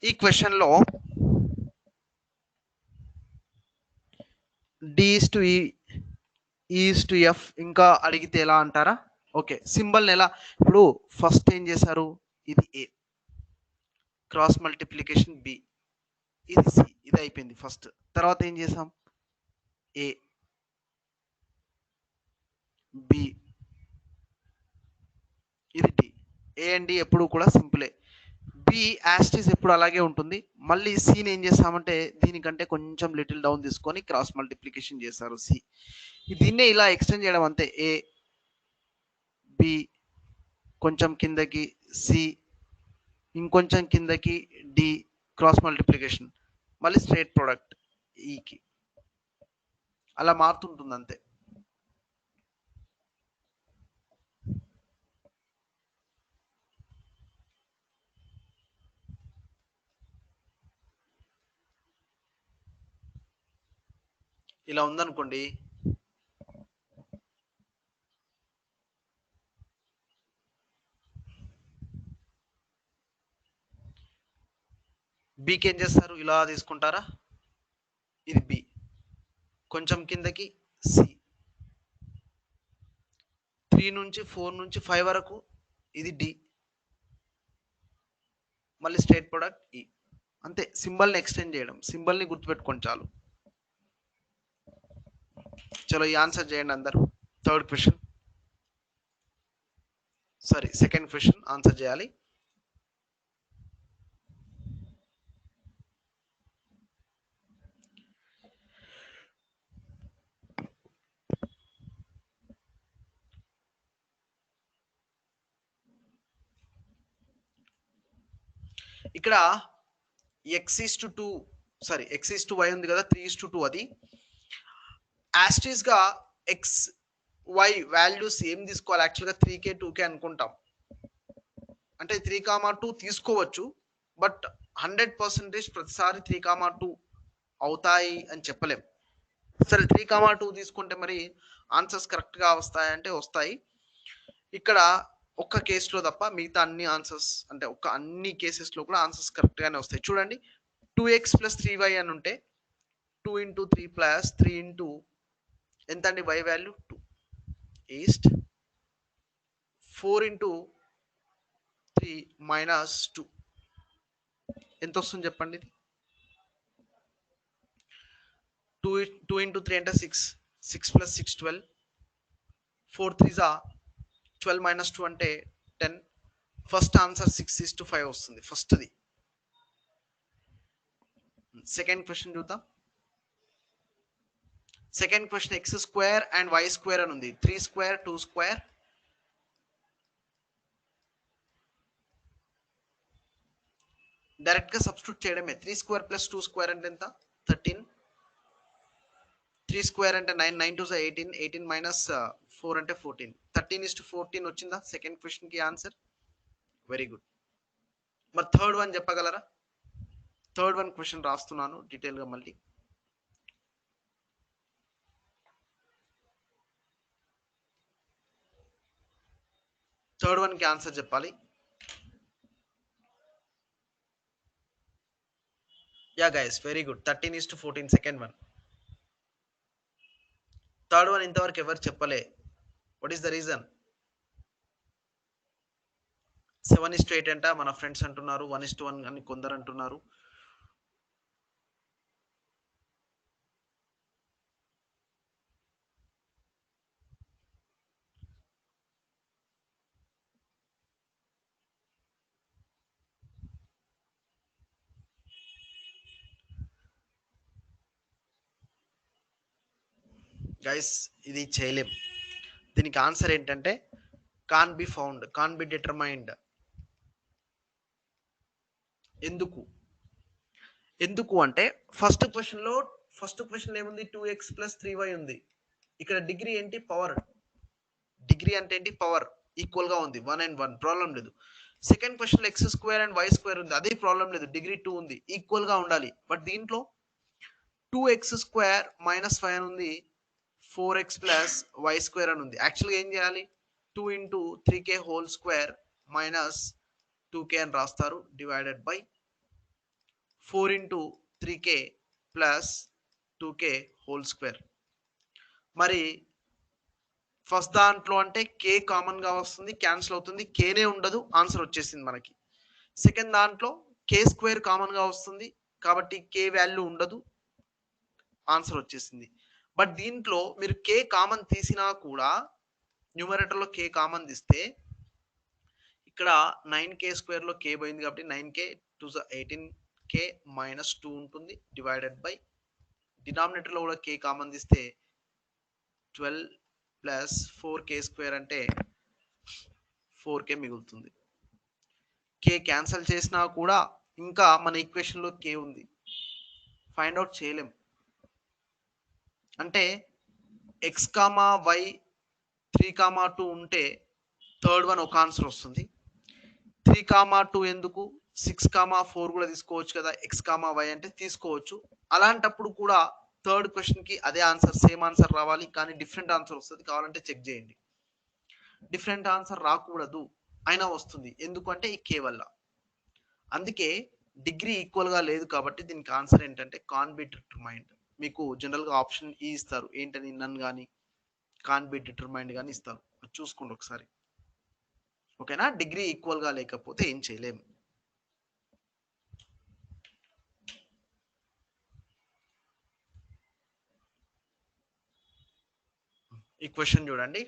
ఈ క్వశ్చన్లో D:E, E:F ఇంకా అడిగితే ఎలా అంటారా? ఓకే, సింబల్ని ఎలా, ఇప్పుడు ఫస్ట్ ఏం చేశారు, ఇది ఏ, క్రాస్ మల్టిప్లికేషన్ బి, ఇది సి, ఇది అయిపోయింది ఫస్ట్. తర్వాత ఏం చేసాం, ఏ బి, ఇది డి. ఏ అండ్ డి ఎప్పుడు కూడా సింపులే. బి యాస్టిస్ ఎప్పుడు అలాగే ఉంటుంది. మళ్ళీ సిని ఏం చేస్తామంటే దీనికంటే కొంచెం లిటిల్ డౌన్ తీసుకొని క్రాస్ మల్టిప్లికేషన్ చేస్తారు సి. దీన్నే ఇలా ఎక్స్టెండ్ చేయడం అంతే. ఏ బి, కొంచెం కిందకి సి, ఇంకొంచెం కిందకి డి, క్రాస్ మల్టిప్లికేషన్, మళ్ళీ స్ట్రేట్ ప్రొడక్ట్ ఈకి. అలా మారుతుంటుంది అంతే. ఇలా ఉందనుకోండి, బీకి ఏం చేస్తారు, ఇలా తీసుకుంటారా, ఇది బి, కొంచెం కిందకి సి, 3 నుంచి 4 నుంచి 5 వరకు ఇది డి, మళ్ళీ స్ట్రేట్ ప్రొడక్ట్ ఈ. అంతే, సింబల్ని ఎక్స్టెండ్ చేయడం, సింబల్ని గుర్తుపెట్టుకోండి చాలు. చలో ఈ ఆన్సర్ చేయండి అందరు. Third question, sorry second question answer చేయాలి. ఇక్కడ x:2, సారీ x:y ఉంది కదా, 3:2 అది యాస్టీస్ గా ఎక్స్ వై వాల్యూస్ ఏం తీసుకోవాలి, యాక్చువల్గా 3k 2k అనుకుంటాం. అంటే 3,2 తీసుకోవచ్చు, బట్ 100% ప్రతిసారి 3,2 అవుతాయి అని చెప్పలేం. సరే 3,2 తీసుకుంటే మరి ఆన్సర్స్ కరెక్ట్ గా వస్తాయంటే వస్తాయి. ఇక్కడ ఒక్క కేసులో తప్ప మిగతా అన్ని ఆన్సర్స్, అంటే అన్ని కేసెస్ లో కూడా ఆన్సర్స్ కరెక్ట్ గానే వస్తాయి. చూడండి, 2x + 3y అని ఉంటే 2 × 3 + 3 × ఎంత అండి, y వాల్యూ 2 ఈస్ట్ 4 × 3 - 2 ఎంత వస్తుంది చెప్పండి. ఇది 2 × 3 అంటే 6, 6 + 6 12, 4 3s 12 - 2 అంటే 10. ఫస్ట్ ఆన్సర్ 6:5 వస్తుంది ఫస్ట్ది. సెకండ్ క్వశ్చన్ చూద్దాం. Second question x² and y² అని ఉంది, 3² 2². డైరెక్ట్ గా సబ్స్టిట్యూట్ చేయడమే. 3² + 2² అంటే ఎంత, 13. 3² అంటే 9, 9 2s 18, 18 - 4 అంటే 14. 13:14 వచ్చిందా సెకండ్ క్వశ్చన్ కి ఆన్సర్? Very good. మరి థర్డ్ వన్ చెప్పగలరా? థర్డ్ వన్ క్వశ్చన్ రాస్తున్నాను డీటెయిల్ గా మళ్ళీ. థర్డ్ వన్ కి ఆన్సర్ చెప్పాలి. Yeah guys, very good. 13:14 second one. Third one ఇంతవరకు ఎవరు చెప్పలే. What is the reason? 7:8 అంట మన ఫ్రెండ్స్ అంటున్నారు, 1:1 అని కొందరు అంటున్నారు. గైస్ ఇది చేయలేం. దీనికి ఆన్సర్ ఏంటంటే can be found, can be determined. ఎందుకు అంటే ఫస్ట్ క్వశ్చన్ ఏముంది, 2x + 3y ఉంది. ఇక్కడ డిగ్రీ ఏంటి, పవర్. డిగ్రీ అంటే ఏంటి, పవర్. ఈక్వల్ గా ఉంది, 1 and 1, ప్రాబ్లం లేదు. సెకండ్ క్వశ్చన్ లో x² అండ్ y² ఉంది, అదే ప్రాబ్లం లేదు, డిగ్రీ 2 ఉంది, ఈక్వల్ గా ఉండాలి. బట్ దీంట్లో 2x² - 5 అని ఉంది, 4x + y² అని ఉంది. యాక్చువల్గా ఏం చేయాలి, 2 × 3k² - 2k అని రాస్తారు, డివైడెడ్ బై 4 × 3k + 2k². మరి ఫస్ట్ దాంట్లో అంటే k కామన్ గా వస్తుంది, క్యాన్సిల్ అవుతుంది, kనే ఉండదు, ఆన్సర్ వచ్చేసింది మనకి. సెకండ్ దాంట్లో k² కామన్ గా వస్తుంది, కాబట్టి k వాల్యూ ఉండదు, ఆన్సర్ వచ్చేసింది. బట్ దీంట్లో మీరు k కామన్ తీసినా కూడా, న్యూమరేటర్ లో k కామన్ తీస్తే ఇక్కడ 9k² లో k పోయింది కాబట్టి 9k 2s 18k - 2 ఉంటుంది, డివైడెడ్ బై డినామినేటర్ లో కూడా k కామన్ తీస్తే 12 + 4k² అంటే 4k మిగులుతుంది. k క్యాన్సిల్ చేసినా కూడా ఇంకా మన ఈక్వేషన్ లో k ఉంది, ఫైండ్ అవుట్ చేయలేం. అంటే ఎక్స్ కామా వై 3, 2 ఉంటే థర్డ్ వన్ ఒక ఆన్సర్ వస్తుంది. 3, 2 ఎందుకు 6, 4 కూడా తీసుకోవచ్చు కదా, ఎక్స్ కామా వై అంటే తీసుకోవచ్చు. అలాంటప్పుడు కూడా థర్డ్ క్వశ్చన్ కి అదే ఆన్సర్, సేమ్ ఆన్సర్ రావాలి, కానీ డిఫరెంట్ ఆన్సర్ వస్తుంది. కావాలంటే చెక్ చేయండి. డిఫరెంట్ ఆన్సర్ రాకూడదు, అయినా వస్తుంది. ఎందుకంటే ఈ కే వల్ల. అందుకే డిగ్రీ ఈక్వల్ గా లేదు కాబట్టి దీనికి ఆన్సర్ ఏంటంటే కాన్ బి డిటర్మైన్డ్. మీకు జనరల్ గా ఆప్షన్ ఈ ఇస్తారు, ఏంటని నన్ కానీ కాన్ బి డిటర్మైన్డ్ కానీ ఇస్తారు. అది చూసుకోండి ఒకసారి. ఓకేనా, డిగ్రీ ఈక్వల్ గా లేకపోతే ఏం చేయలేము. ఈ క్వశ్చన్ చూడండి.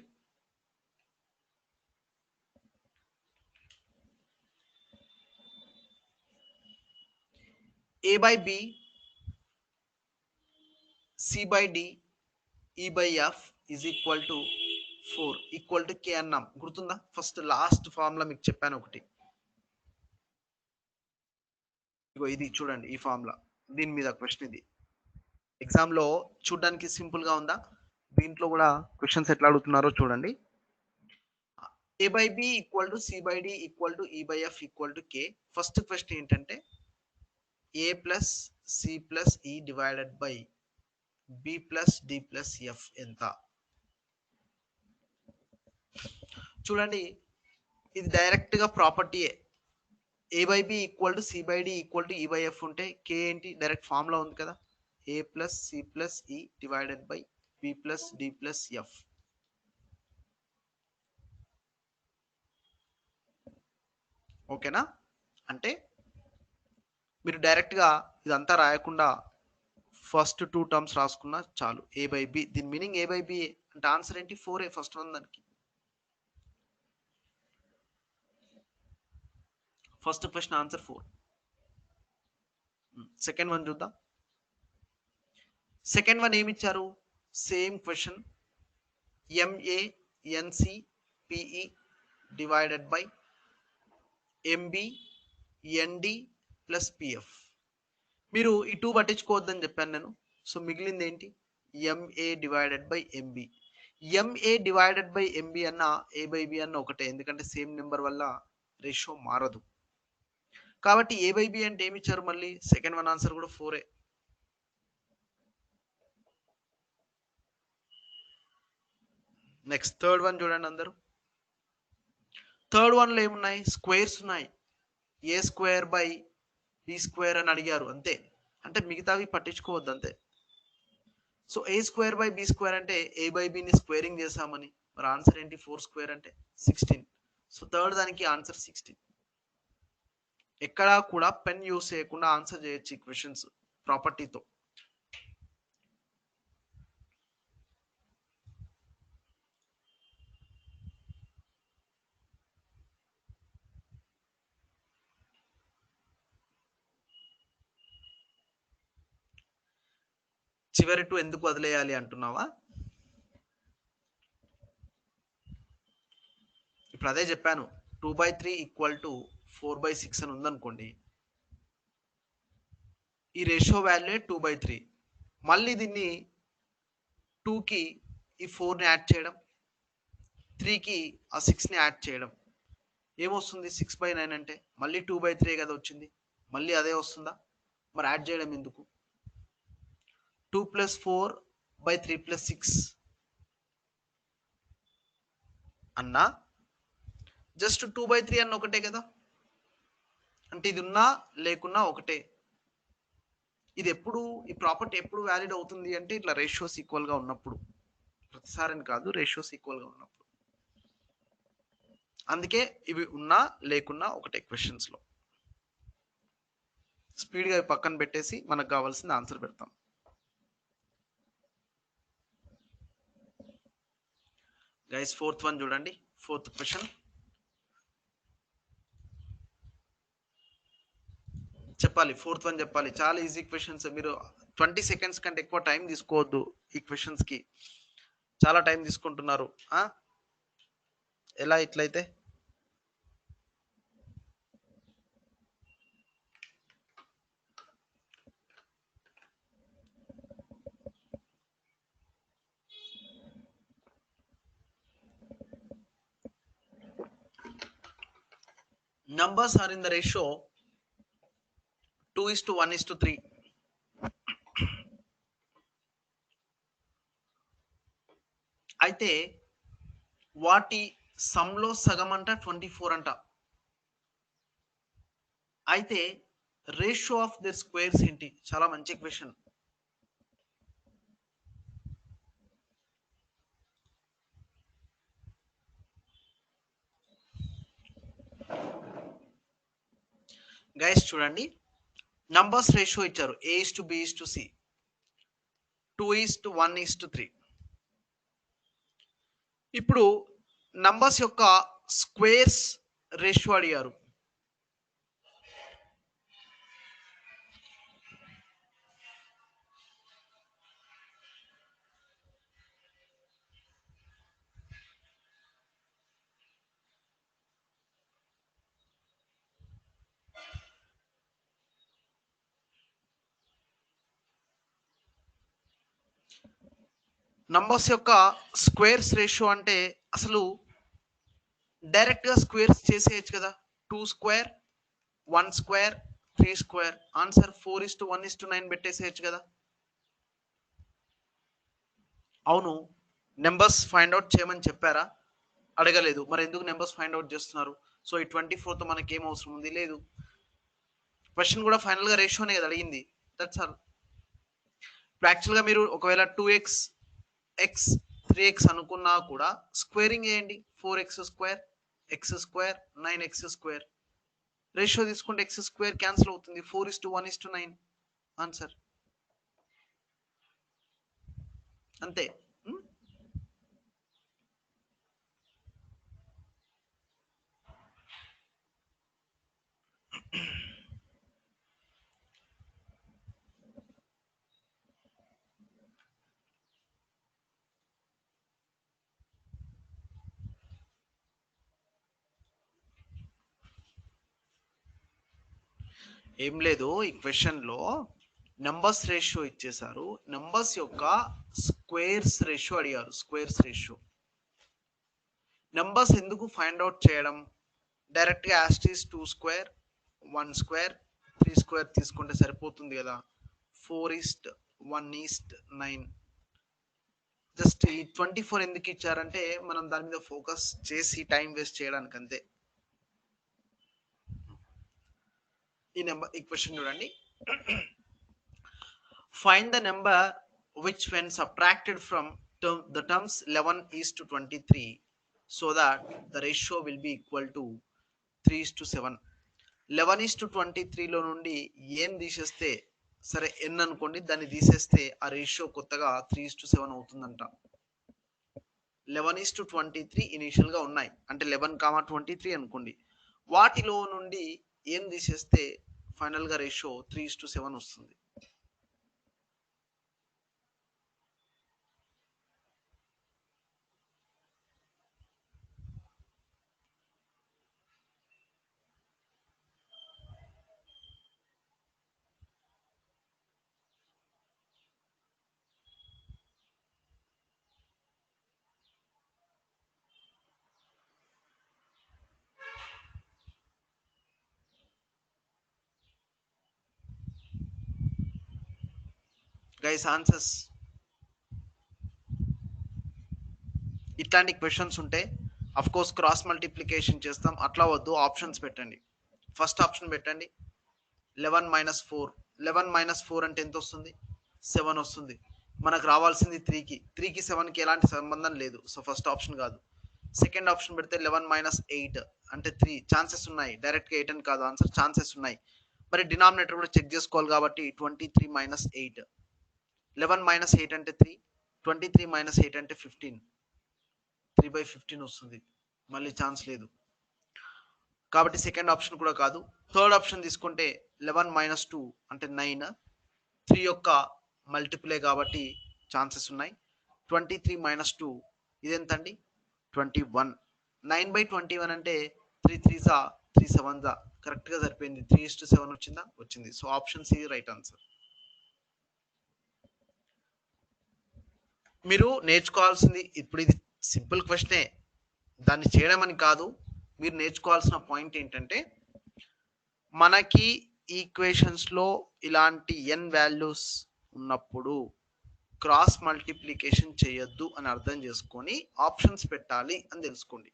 A by b c by d e by f is equal to 4 equal to k అన్నాం. గుర్తుందా? ఫస్ట్ లాస్ట్ ఫార్ములా మీకు చెప్పాను ఒకటి. ఇగో ఇది చూడండి, ఈ ఫార్ములా, దీని మీద క్వశ్చన్ ఇది. ఎగ్జామ్ లో చూడడానికి సింపుల్ గా ఉందా? దీంట్లో కూడా క్వశ్చన్స్ ఎట్లా అడుగుతున్నారో చూడండి. A by b equal to c by d equal to e by f equal to k. First question ఏంటంటే a plus c plus e divided by b plus d plus f ఎంత? చూడండి, ఇది direct గా ప్రాపర్టీయే. A by b equal to c by d equal to e by f ఉంటే k ఏంటి, direct formula ఉంది కదా, a plus c plus e divided by b plus d plus F. ఓకేనా? అంటే మీరు డైరెక్ట్ గా ఇదంతా రాయకుండా ఫస్ట్ 2 టర్మ్స్ రాసుకున్నా చాలు. ఏ బై బి, దీని మీనింగ్ ఏ బై బి అంటే ఆన్సర్ ఏంటి, 4 ఫస్ట్ వన్ దానికి. First question answer 4. Second one చూద్దాం. సెకండ్ వన్ ఏమి ఇచ్చారు, same question. MA NC PE divided by MB ND plus PF. మీరు ఈ 2 పట్టించుకోవద్దని చెప్పాను నేను. సో మిగిలింది ఏంటి, MA divided by MB. MA divided by MB అన్న ఏ బై బి అన్న ఒకటే, ఎందుకంటే సేమ్ నెంబర్ వల్ల రేషియో మారదు. కాబట్టి ఏ బై బి అంటే ఏమి ఇచ్చారు, మళ్ళీ సెకండ్ వన్ ఆన్సర్ కూడా 4. నెక్స్ట్ థర్డ్ వన్ చూడండి అందరూ. థర్డ్ వన్ లో ఏమున్నాయి, స్క్వేర్స్ ఉన్నాయి. A square by B square అని అడిగారు అంతే. అంటే మిగతావి పట్టించుకోవద్దు అంతే. So A square by B square అంటే ఏ బై బిని స్క్వేరింగ్ చేసామని. మరి ఆన్సర్ ఏంటి, 4 స్క్వేర్ అంటే 16. సో థర్డ్ దానికి ఆన్సర్ 16. ఎక్కడా కూడా పెన్ యూస్ చేయకుండా ఆన్సర్ చేయొచ్చు ఈ క్వశ్చన్స్ ప్రాపర్టీతో. చివరి 2 ఎందుకు వదిలేయాలి అంటున్నావా? ఇప్పుడు అదే చెప్పాను, 2/3 ఈక్వల్ టు 4/6 అని ఉందనుకోండి, ఈ రేషియో వాల్యూ 2/3. మళ్ళీ దీన్ని 2కి ఈ 4ని యాడ్ చేయడం, 3కి ఆ 6ని యాడ్ చేయడం, ఏమొస్తుంది 6/9 అంటే మళ్ళీ 2/3 కదా వచ్చింది, మళ్ళీ అదే వస్తుందా? మరి యాడ్ చేయడం ఎందుకు? 2 + 4/3 + 6 అన్నా జస్ట్ 2/3 అన్న ఒకటే కదా, అంటే ఇది ఉన్నా లేకున్నా ఒకటే. ఇది ఎప్పుడు, ఈ ప్రాపర్టీ ఎప్పుడు వ్యాలిడ్ అవుతుంది అంటే ఇట్లా రేషియోస్ ఈక్వల్ గా ఉన్నప్పుడు. ప్రతిసారి కాదు, రేషియోస్ ఈక్వల్ గా ఉన్నప్పుడు. అందుకే ఇవి ఉన్నా లేకున్నా ఒకటే క్వశ్చన్స్ లో. స్పీడ్ గా పక్కన పెట్టేసి మనకు కావాల్సిన ఆన్సర్ పెడతాం. గైస్ ఫోర్త్ వన్ చూడండి, ఫోర్త్ క్వశ్చన్. చెప్పాలి, ఫోర్త్ వన్ చెప్పాలి. చాలా ఈజీ క్వశ్చన్స్. మీరు 20 సెకండ్స్ కంటే ఎక్కువ టైం తీసుకోవద్దు ఈ క్వశ్చన్స్ కి. చాలా టైం తీసుకుంటున్నారు ఎలా ఇట్లయితే? numbers are in the ratio 2:1:3. అయితే వాటి సమ్లో సగం అంట 24 అంట. అయితే రేషియో ఆఫ్ ది స్క్వేర్స్ ఏంటి? చాలా మంచి క్వశ్చన్. గైస్ చూడండి, నంబర్స్ రేషియో ఇచ్చారు A:B:C 2:1:3. ఇప్పుడు నంబర్స్ యొక్క స్క్వేర్స్ రేషియో అడిగారు. నంబర్స్ యొక్క స్క్వేర్స్ రేషియో అంటే అసలు డైరెక్ట్గా స్క్వేర్స్ చేసేయచ్చు కదా. 2 స్క్వేర్ 1 స్క్వేర్ 3 స్క్వేర్ ఆన్సర్ 4:1:9 పెట్టేసేయచ్చు కదా. అవును, నెంబర్స్ ఫైండ్ అవుట్ చేయమని చెప్పారా? అడగలేదు. మరి ఎందుకు నెంబర్స్ ఫైండ్ అవుట్ చేస్తున్నారు? సో ఈ 24తో మనకి ఏం అవసరం ఉంది? లేదు. క్వశ్చన్ కూడా ఫైనల్గా రేషియోనే కదా అడిగింది. That's all. ఇప్పుడు యాక్చువల్గా మీరు ఒకవేళ 2x x 3x అనుకున్నా కూడా స్క్వేరింగ్ చేయండి. 4x² x² 9x². రేషియో తీసుకుంటే x² క్యాన్సిల్ అవుతుంది. 4:1:9 ఆన్సర్. అంతే. ఏం లేదు, ఈ క్వశ్చన్లో నంబర్స్ రేషియో ఇచ్చేసారు. నంబర్స్ యొక్క స్క్వేర్స్ రేషియో అడిగారు. Squares ratio. నంబర్స్ ఎందుకు ఫైండ్ అవుట్ చేయడం? డైరెక్ట్గా యాస్టీస్ 2 స్క్వేర్ 1 స్క్వేర్ 3 స్క్వేర్ తీసుకుంటే సరిపోతుంది కదా. 4:1:9. జస్ట్ ఈ 24 ఎందుకు ఇచ్చారంటే మనం దాని మీద ఫోకస్ చేసి టైం వేస్ట్ చేయడానికి అంతే. ఈ క్వశ్చన్ చూడండి. Find the number which when subtracted from the terms 11:23 so that the ratio will be equal to 3:7. 11:23లో నుండి ఏం తీసేస్తే, సరే ఎన్ అనుకోండి, దాన్ని తీసేస్తే ఆ రేషియో కొత్తగా 3:7 అవుతుందంట. 11:23 ఇనిషియల్ గా ఉన్నాయి అంటే 11,23 అనుకోండి. వాటిలో నుండి ఏం తీసేస్తే ఫైనల్ గా రేషియో 3:7 వస్తుంది. Guys answers. ఇట్లాంటి క్వశ్చన్స్ ఉంటే అఫ్ కోర్స్ క్రాస్ మల్టిప్లికేషన్ చేస్తాం. అట్లా వద్దు, ఆప్షన్స్ పెట్టండి. ఫస్ట్ ఆప్షన్ పెట్టండి 11 - 4. 11 - 4 అంటే ఎంత వస్తుంది? 7 వస్తుంది. మనకు రావాల్సింది 3కి 7కి ఎలాంటి సంబంధం లేదు. సో ఫస్ట్ ఆప్షన్ కాదు. సెకండ్ ఆప్షన్ పెడితే 11 - 8 అంటే 3. ఛాన్సెస్ ఉన్నాయి, డైరెక్ట్గా 8 అని కాదు ఆన్సర్, ఛాన్సెస్ ఉన్నాయి. మరి డినామినేటర్ కూడా చెక్ చేసుకోవాలి కాబట్టి 23 - 8. 11 - 8 అంటే 3, 23 - 8 అంటే 15. 3/15 వస్తుంది. మళ్ళీ ఛాన్స్ లేదు కాబట్టి సెకండ్ ఆప్షన్ కూడా కాదు. థర్డ్ ఆప్షన్ తీసుకుంటే 11 - 2 అంటే 9. 3 యొక్క మల్టిపులే కాబట్టి ఛాన్సెస్ ఉన్నాయి. 23 - 2 ఇదెంతండి? 21. 9/21 అంటే 3 3 3 7 కరెక్ట్ గా సరిపోయింది. 3:7 వచ్చిందా? వచ్చింది. So option C right answer. మీరు నేర్చుకోవాల్సింది ఇప్పుడు, ఇది సింపుల్ క్వశ్చనే, దాన్ని చేయడం అని కాదు. మీరు నేర్చుకోవాల్సిన పాయింట్ ఏంటంటే మనకి ఈక్వేషన్స్ లో ఇలాంటి n వాల్యూస్ ఉన్నప్పుడు క్రాస్ మల్టిప్లికేషన్ చేయొద్దు అని అర్థం చేసుకొని ఆప్షన్స్ పెట్టాలి అని తెలుసుకోండి.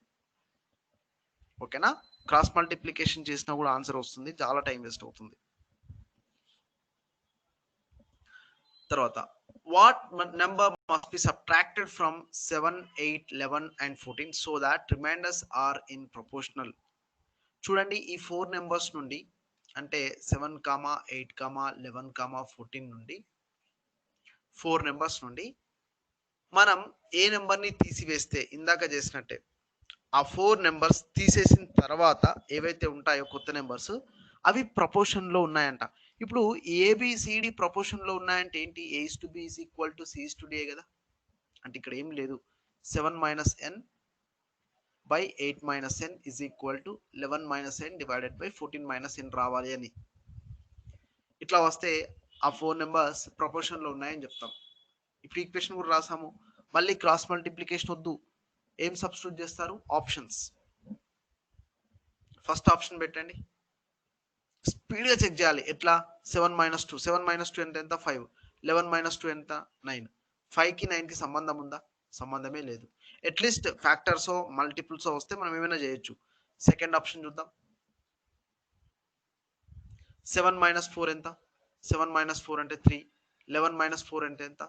ఓకేనా? క్రాస్ మల్టిప్లికేషన్ చేసినా కూడా ఆన్సర్ వస్తుంది, చాలా టైం వేస్ట్ అవుతుంది. తర్వాత what number must be subtracted from 7, 8, 11 and 14 so that remainders are in proportional. చూడండి, ఈ 4 నెంబర్స్ నుండి అంటే 7, 8, 11, 14 నుండి 4 నెంబర్స్ నుండి మనం ఏ నెంబర్ని తీసివేస్తే ఇందాక చేసినట్టే ఆ 4 నెంబర్స్ తీసేసిన తర్వాత ఏవైతే ఉంటాయో కొత్త నెంబర్స్ అవి ప్రపోర్షన్ లో ఉన్నాయంట. ఇప్పుడు ఏబిసిడి ప్రపోర్షన్ లో ఉన్నాయంటే ఏంటి? A's to b is equal to c's to d కదా. అంటే ఇక్కడ ఏం లేదు, 7 minus n by 8 minus n is equal to 11 minus n divided by 14 minus n రావాలి అని. ఇట్లా వస్తే ఆ 4 నెంబర్స్ ప్రపోర్షన్ లో ఉన్నాయని చెప్తాం. ఇప్పుడు ఈక్వేషన్ కూడా రాసాము. మళ్ళీ క్రాస్ మల్టిప్లికేషన్ వద్దు, ఏం సబ్స్టిట్యూట్ చేస్తారు? ఆప్షన్స్. ఫస్ట్ ఆప్షన్ పెట్టండి, స్పీడ్గా చెక్ చేయాలి. ఎట్లా? 7 మైనస్ 2, 7 మైనస్ 2 ఎంత? ఎంత? 5. 11 మైనస్ 2 ఎంత? 9. 5కి 9కి సంబంధం ఉందా? సంబంధమే లేదు. అట్లీస్ట్ ఫ్యాక్టర్స్ మల్టిపుల్స్ వస్తే మనం ఏమైనా చేయొచ్చు. సెకండ్ ఆప్షన్ చూద్దాం. 7 మైనస్ 4 ఎంత? 7 మైనస్ 4 అంటే 3. 11 మైనస్ 4 అంటే ఎంత?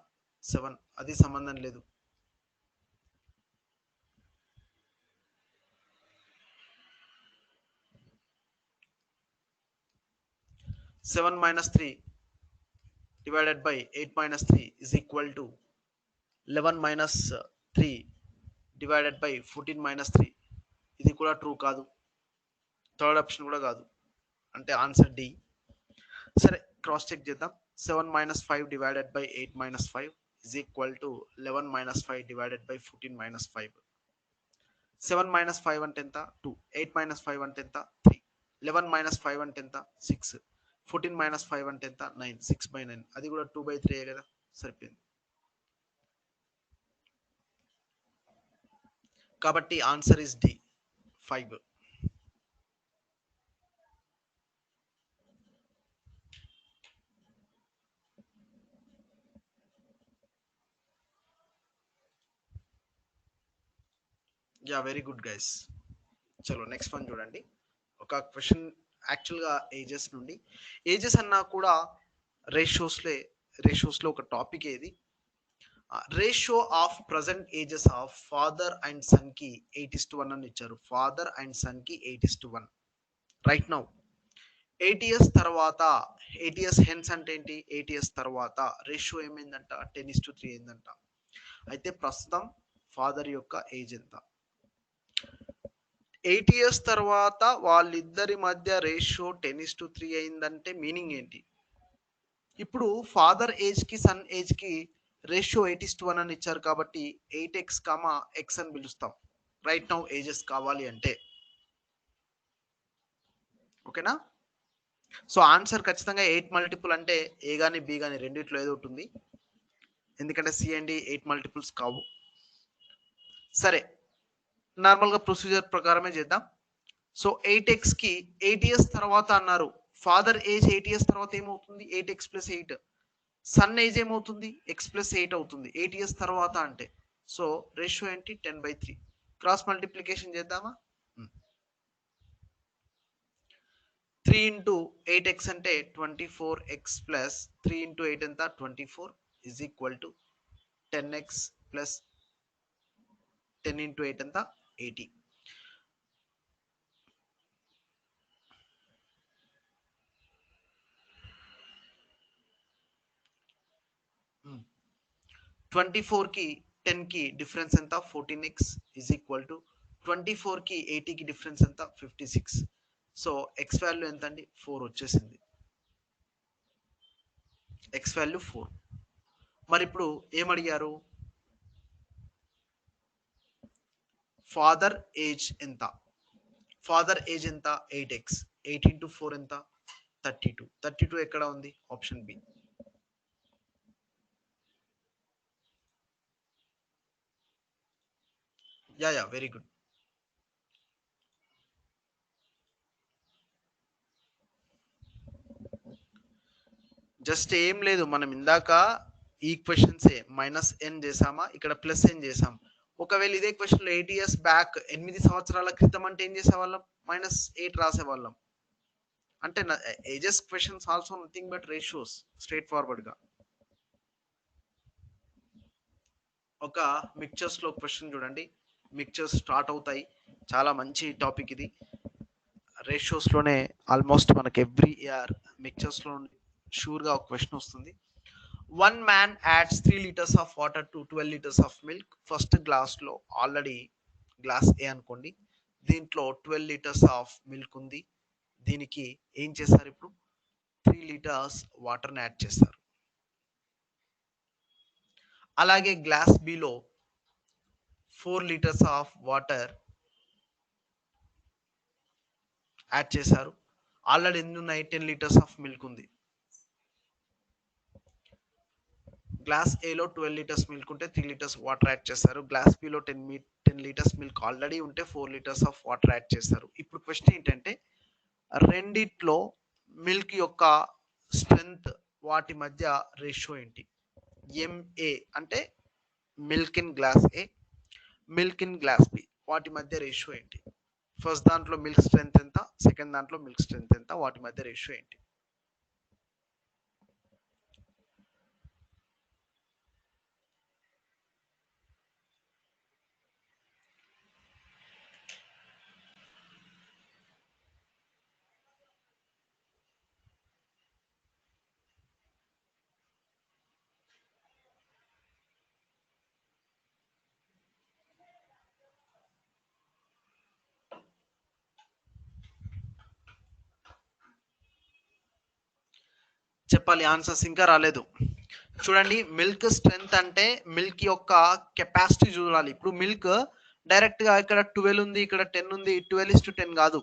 7. అది సంబంధం లేదు. 7 minus 3 divided by 8 minus 3 is equal to 11 minus 3 divided by 14 minus 3. ఇది కూడా ట్రూ కాదు. థర్డ్ ఆప్షన్ కూడా కాదు. అంటే ఆన్సర్ డి. సరే, క్రాస్ చెక్ చేద్దాం. 7 minus 5 divided by 8 minus 5 is equal to 11 minus 5 divided by 14 minus 5. 7 minus 5 అంటే ఎంత? 2. 8 minus 5 అంటే ఎంత? 3. 11 minus 5 అంటే ఎంత? 6. 14 మైనస్ 5 అంటే ఎంత? 9. 6/9. అది కూడా 2/3 కదా. సరిపోయింది. కాబట్టి answer is D, 5. Yeah, very good guys. చలో నెక్స్ట్ వన్ చూడండి. ఒక క్వశ్చన్ యాక్చువల్గా ఏజెస్ నుండి. ఏజెస్ అన్నా కూడా రేషియోస్లో ఒక టాపిక్ ఏది. Ratio of present ages of father and son కి 8:1 అని ఇచ్చారు. ఫాదర్ అండ్ సన్ కి 8:1. రైట్ నౌ 8 years తర్వాత 8 years హెన్స్ అంటే ఏంటి? 8 years తర్వాత రేషియో ఏమైందంట? 10:3 అయిందంట. అయితే ప్రస్తుతం ఫాదర్ యొక్క ఏజ్ ఎంత? 8 years తర్వాత వాళ్ళిద్దరి మధ్య రేషియో 10:3 అయిందంటే మీనింగ్ ఏంటి? ఇప్పుడు ఫాదర్ ఏజ్ కి సన్ ఏజ్ కి రేషియో 8:1 అని ఇచ్చారు కాబట్టి 8x, x అని పిలుస్తాం రైట్ నౌ ఏజెస్ కావాలి అంటే. ఓకేనా? సో ఆన్సర్ ఖచ్చితంగా 8 మల్టిపుల్ అంటే ఏ కానీ బి కానీ రెండిట్లో ఏదో ఉంటుంది, ఎందుకంటే సి అండ్ డి 8 మల్టిపుల్స్ కావు. సరే, నార్మల్గా ప్రొసీజర్ ప్రకారమే చేద్దాం. సో 8x కి 8 years తర్వాత అన్నారు. ఫాదర్ ఏజ్ 8 years తర్వాత ఏమవుతుంది? 8x + 8. సన్ ఏజ్ ఏమవుతుంది? x + 8 అవుతుంది 8 years తర్వాత అంటే. సో రేషియో ఏంటి? 10/3. క్రాస్ మల్టిప్లికేషన్ చేద్దామా? 3 into 8x అంటే 24x plus 3 into 8 ఎంత? 24 is equal to 10x plus 10 into 8 ఎంత? 80. 24 కి 10 కి డిఫరెన్స్ ఎంత? 14x is equal to 24 కి 80 కి డిఫరెన్స్ ఎంత? 56. సో ఎక్స్ వాల్యూ ఎంత అండి? 4 వచ్చేసింది. X value 4. మరి ఇప్పుడు ఏమడిగారు? ఫాదర్ ఏజ్ ఎంత? ఫాదర్ ఏజ్ ఎంత? 8x. 8 into 4 ఎంత? 32. 32 ఎక్కడ ఉంది? Option B. Yeah, very good. Just ఏం లేదు, మనం ఇందాక ఈక్వేషన్సే -n చేసామా, ఇక్కడ +n చేసాం. ఒకవేళ ఇదే క్వశ్చన్లో 8 ఇయర్స్ బ్యాక్ 8 సంవత్సరాల క్రితం అంటే ఏం చేసేవాళ్ళం, -8 రాసేవాళ్ళం. అంటే ages questions also nothing but ratios straight forward గా. ఒక మిక్చర్స్ లో క్వశ్చన్ చూడండి, మిక్చర్స్ స్టార్ట్ అవుతాయి, చాలా మంచి టాపిక్ ఇది. రేషియోస్ లోనే ఆల్మోస్ట్ మనకి ఎవ్రీ ఇయర్ మిక్చర్స్ లో షూర్ గా ఒక క్వశ్చన్ వస్తుంది. 1 man adds 3 liters of water to 12 liters of milk. First glass లో ఆల్రెడీ గ్లాస్ ఏ అనుకోండి, దీంట్లో 12 లీటర్స్ ఆఫ్ మిల్క్ ఉంది. దీనికి ఏం చేస్తారు, ఇప్పుడు 3 లీటర్స్ వాటర్ని యాడ్ చేస్తారు. అలాగే glass below 4 litres of water add చేశారు. ఆల్రెడీ ఎన్ని ఉన్నాయి, 10 లీటర్స్ ఆఫ్ మిల్క్ ఉంది. గ్లాస్ ఏలో 12 లీటర్స్ మిల్క్ ఉంటే 3 లీటర్స్ వాటర్ యాడ్ చేస్తారు. Glass below 10 litres milk already ఉంటే 4 లీటర్స్ ఆఫ్ వాటర్ యాడ్ చేస్తారు. ఇప్పుడు క్వశ్చన్ ఏంటంటే, రెండిట్లో మిల్క్ యొక్క స్ట్రెంగ్త్, వాటి మధ్య రేషియో ఏంటి? ఎంఏ అంటే milk in glass A, milk in glass B, వాటి మధ్య రేషియో ఏంటి? ఫస్ట్ దాంట్లో మిల్క్ స్ట్రెంగ్త్ ఎంత, సెకండ్ దాంట్లో మిల్క్ స్ట్రెంగ్త్ ఎంత, వాటి మధ్య రేషియో ఏంటి? చెప్పాలి, ఆన్సర్స్ ఇంకా రాలేదు. చూడండి, మిల్క్ స్ట్రెంగ్త్ అంటే మిల్క్ యొక్క కెపాసిటీ చూడాలి. ఇప్పుడు మిల్క్ డైరెక్ట్ గా ఇక్కడ 12 ఉంది, ఇక్కడ 10 ఉంది, 12:10 కాదు.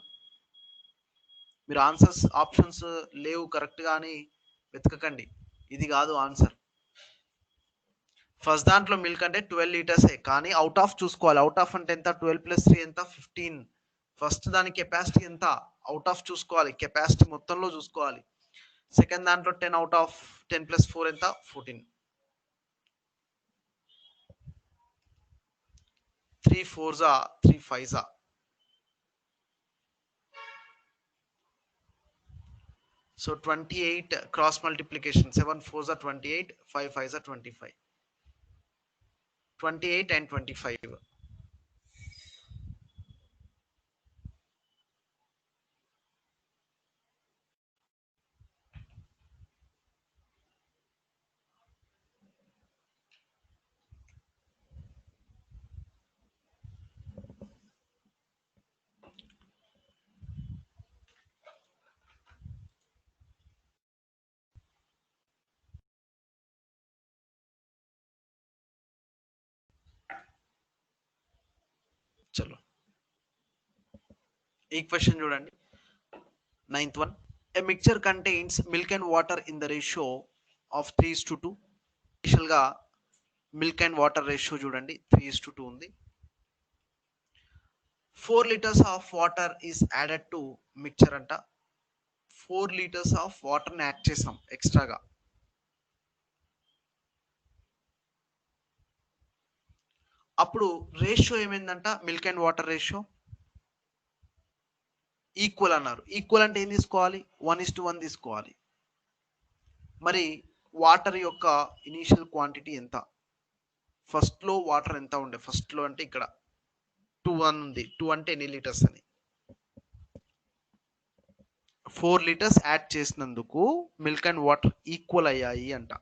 మీరు ఆన్సర్స్ ఆప్షన్స్ లేవు కరెక్ట్ గా అని వెతకకండి, ఇది కాదు ఆన్సర్. ఫస్ట్ దాంట్లో మిల్క్ అంటే 12 లీటర్సే, కానీ అవుట్ ఆఫ్ చూసుకోవాలి. అవుట్ ఆఫ్ అంటే ఎంత, 12 + 3 ఎంత, 15. ఫస్ట్ దాని కెపాసిటీ ఎంత, అవుట్ ఆఫ్ చూసుకోవాలి, కెపాసిటీ మొత్తంలో చూసుకోవాలి. సెకండ్ దాంట్లో 10 అవుట్ ఆఫ్ 10 + 4 ఎంత, 14. 3 4s 3 5s. So 28 cross multiplication, 7 4s 28, 5 5s 25. 28 and 25. చలో ఈ క్వశ్చన్ చూడండి, 9th one. A mixture contains milk and water in the ratio of 3:2. Initial గా మిల్క్ అండ్ వాటర్ రేషియో చూడండి 3:2 ఉంది. 4 litres of water is added to mixture అంట. 4 litres of water ని add చేసాం ఎక్స్ట్రాగా. అప్పుడు రేషియో ఏమైందంట, milk and water ratio equal అన్నారు. ఈక్వల్ అంటే ఏం తీసుకోవాలి, 1:1 తీసుకోవాలి. మరి వాటర్ యొక్క ఇనీషియల్ క్వాంటిటీ ఎంత, ఫస్ట్ లో వాటర్ ఎంత ఉండే, ఫస్ట్ లో అంటే ఇక్కడ 2 1 ఉంది, 2 అంటే ఎన్ని లీటర్స్ అని. 4 లీటర్స్ యాడ్ చేసినందుకు మిల్క్ అండ్ వాటర్ ఈక్వల్ అయ్యాయి అంట.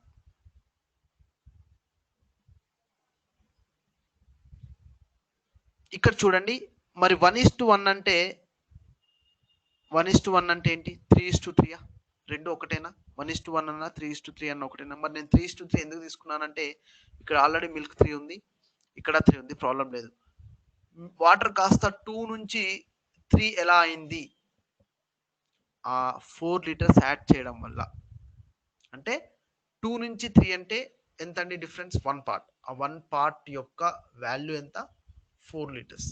ఇక్కడ చూడండి, మరి 1:1 అంటే 1:1 అంటే ఏంటి, 3:3 రెండు ఒకటేనా? 1:1 అన్న 3:3 అన్న ఒకటేనా? మరి నేను 3:3 ఎందుకు తీసుకున్నానంటే, ఇక్కడ ఆల్రెడీ మిల్క్ 3 ఉంది, ఇక్కడ 3 ఉంది, ప్రాబ్లం లేదు. వాటర్ కాస్త 2 నుంచి 3 ఎలా అయింది, ఆ 4 లీటర్స్ యాడ్ చేయడం వల్ల. అంటే 2 నుంచి 3 అంటే ఎంత అండి డిఫరెన్స్, 1 పార్ట్. ఆ 1 పార్ట్ యొక్క వాల్యూ ఎంత, 4 లీటర్స్.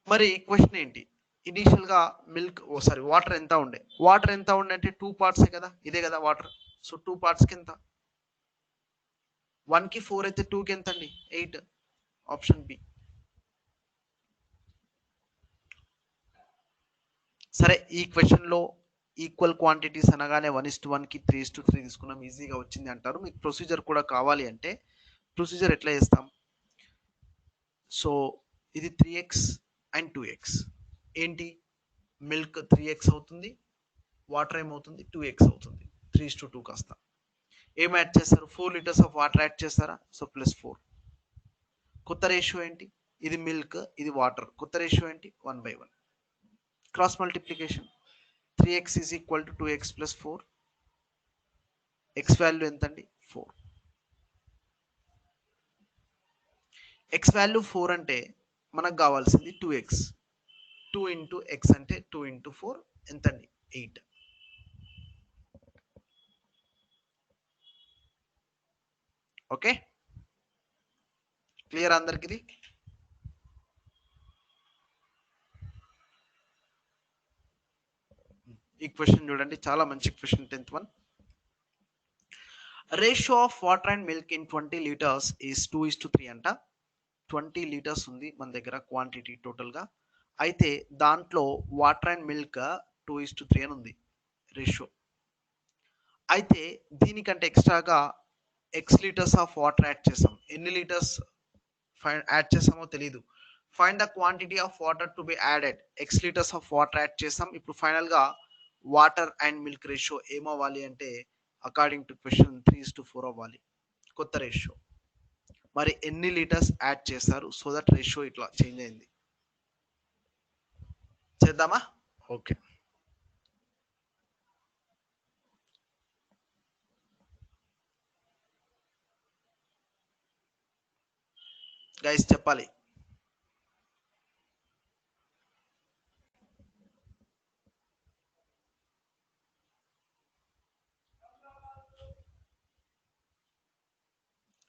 మరి క్వశ్చన్ ఏంటి, ఇనీషియల్ గా మిల్క్ వాటర్ ఎంత ఉండే అంటే 2 పార్ట్సే కదా, ఇదే కదా వాటర్. సో 2 పార్ట్స్ కి ఎంత, 1 కి 4 అయితే 2 కి ఎంత అండి, 8. Option B. సరే, ఈ క్వశ్చన్ లో ఈక్వల్ క్వాంటిటీస్ అనగానే 1:1 కి 3:3 తీసుకున్నాం, ఈజీగా వచ్చింది అంటారు. మీకు ప్రొసీజర్ కూడా కావాలి అంటే ప్రొసీజర్ ఎట్లా చేస్తాం, సో ఇది 3x అండ్ 2x, ఏంటి మిల్క్ 3x అవుతుంది, వాటర్ ఏమవుతుంది 2x అవుతుంది. 3:2 కాస్త ఏం యాడ్ చేస్తారు, 4 లీటర్స్ ఆఫ్ వాటర్ యాడ్ చేస్తారా, సో +4. కొత్త రేషియో ఏంటి, ఇది మిల్క్ ఇది వాటర్, కొత్త రేషియో ఏంటి 1/1. Cross multiplication, 3x is equal to 2x + 4. X value ఎంత అండి 4. ఎక్స్ వాల్యూ 4 అంటే మనకు కావాల్సింది 2x. 2 ఇంటూ ఎక్స్ అంటే 2 ఇంటూ 4 ఎంత అండి 8. ఓకే, క్లియర్ అందరికి ఇది. ఈ క్వశ్చన్ చూడండి, చాలా మంచి question, 10th one. Ratio of water and milk in 20 litres is 2:3 అంట. 20 లీటర్స్ ఉంది మన దగ్గర క్వాంటిటీ టోటల్ గా, అయితే దాంట్లో వాటర్ అండ్ మిల్క్ 2:3 అని ఉంది రేషియో. అయితే దీనికంటే ఎక్స్ట్రాగా X litres of water add చేసాం. ఎన్ని లీటర్స్ యాడ్ చేసామో తెలియదు. Find the quantity of water to be added. X litres of water add చేసాం. ఇప్పుడు ఫైనల్ గా వాటర్ అండ్ మిల్క్ రేషియో ఏమవ్వాలి అంటే అకార్డింగ్ టు క్వశ్చన్ 3:4 అవ్వాలి, కొత్త రేషియో. మరి ఎన్ని లీటర్స్ యాడ్ చేస్తారు, సో దట్ రేషియో ఇట్లా చేంజ్ అయింది. చేద్దామా, ఓకే. గైస్ చెప్పాలి.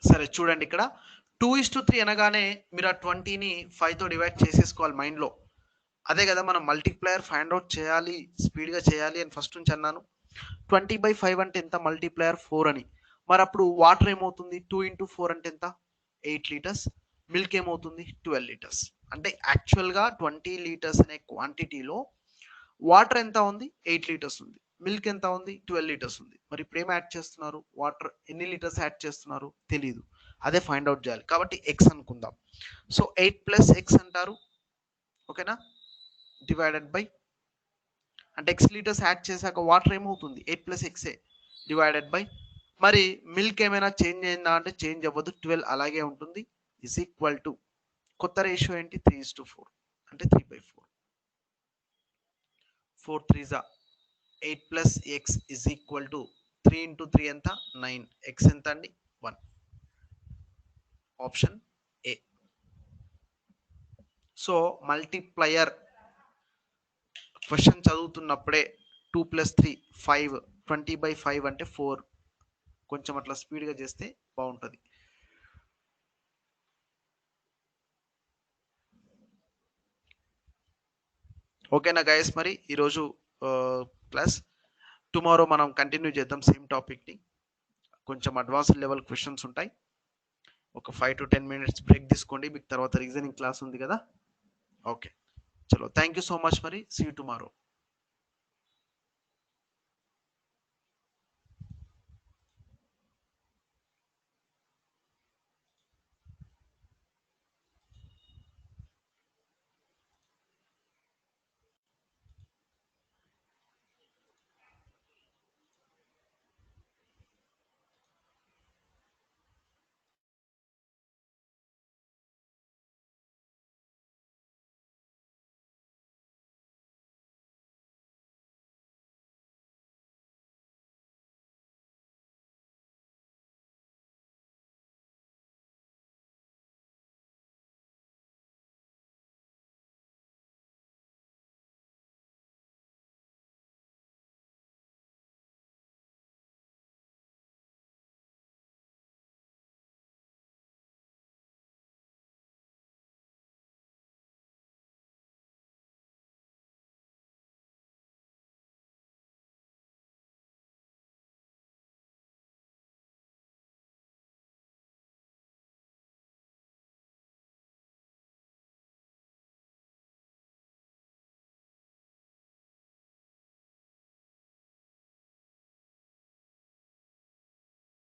సరే చూడండి, ఇక్కడ 2:3 అనగానే మీరు ఆ 20ని 5తో డివైడ్ చేసేసుకోవాలి మైండ్లో. అదే కదా మనం మల్టీప్లయర్ ఫైండ్ అవుట్ చేయాలి, స్పీడ్గా చేయాలి అని ఫస్ట్ నుంచి అన్నాను. 20/5 అంటే ఎంత, మల్టీప్లయర్ 4 అని. మరి అప్పుడు వాటర్ ఏమవుతుంది, 2 ఇంటూ 4 అంటే ఎంత, 8 లీటర్స్. మిల్క్ ఏమవుతుంది 12 లీటర్స్. అంటే యాక్చువల్గా 20 లీటర్స్ అనే క్వాంటిటీలో వాటర్ ఎంత ఉంది, 8 లీటర్స్ ఉంది. మిల్క్ ఎంత ఉంది, 12 లీటర్స్ ఉంది. మరి ఇప్పుడు ఏం యాడ్ చేస్తున్నారు, వాటర్ ఎన్ని లీటర్స్ యాడ్ చేస్తున్నారు తెలియదు, అదే ఫైండ్ అవుట్ చేయాలి. కాబట్టి ఎక్స్ అనుకుందాం. సో 8 + x అంటారు, ఓకేనా, డివైడెడ్ బై, అంటే ఎక్స్ లీటర్స్ యాడ్ చేశాక వాటర్ ఏమవుతుంది 8 + x డివైడెడ్ బై, మరి మిల్క్ ఏమైనా చేంజ్ అయిందా అంటే చేంజ్ అవ్వదు, 12 అలాగే ఉంటుంది. ఇస్ ఈక్వల్ టు కొత్త రేషియో ఏంటి 3:4, అంటే 3/4. 4 3s 8 + x is equal to 3 into 3 ఎంత 9, x ఎంత అండి 1. Option a. So multiplier question చదువుతున్నప్పుడే 2 + 3 5, 20/5 అంటే 4, కొంచెం అట్లా స్పీడ్గా చేస్తే బాగుంటుంది. ఓకేనా గైస్, మరి ఈరోజు క్లాస్, టుమారో మనం కంటిన్యూ చేద్దాం సేమ్ టాపిక్ని. కొంచెం అడ్వాన్స్డ్ లెవెల్ క్వశ్చన్స్ ఉంటాయి. ఒక 5 to 10 minutes బ్రేక్ తీసుకోండి, మీకు తర్వాత రీజనింగ్ క్లాస్ ఉంది కదా. ఓకే, చలో, థ్యాంక్ యూ సో మచ్, మరి సీ యూ టుమారో.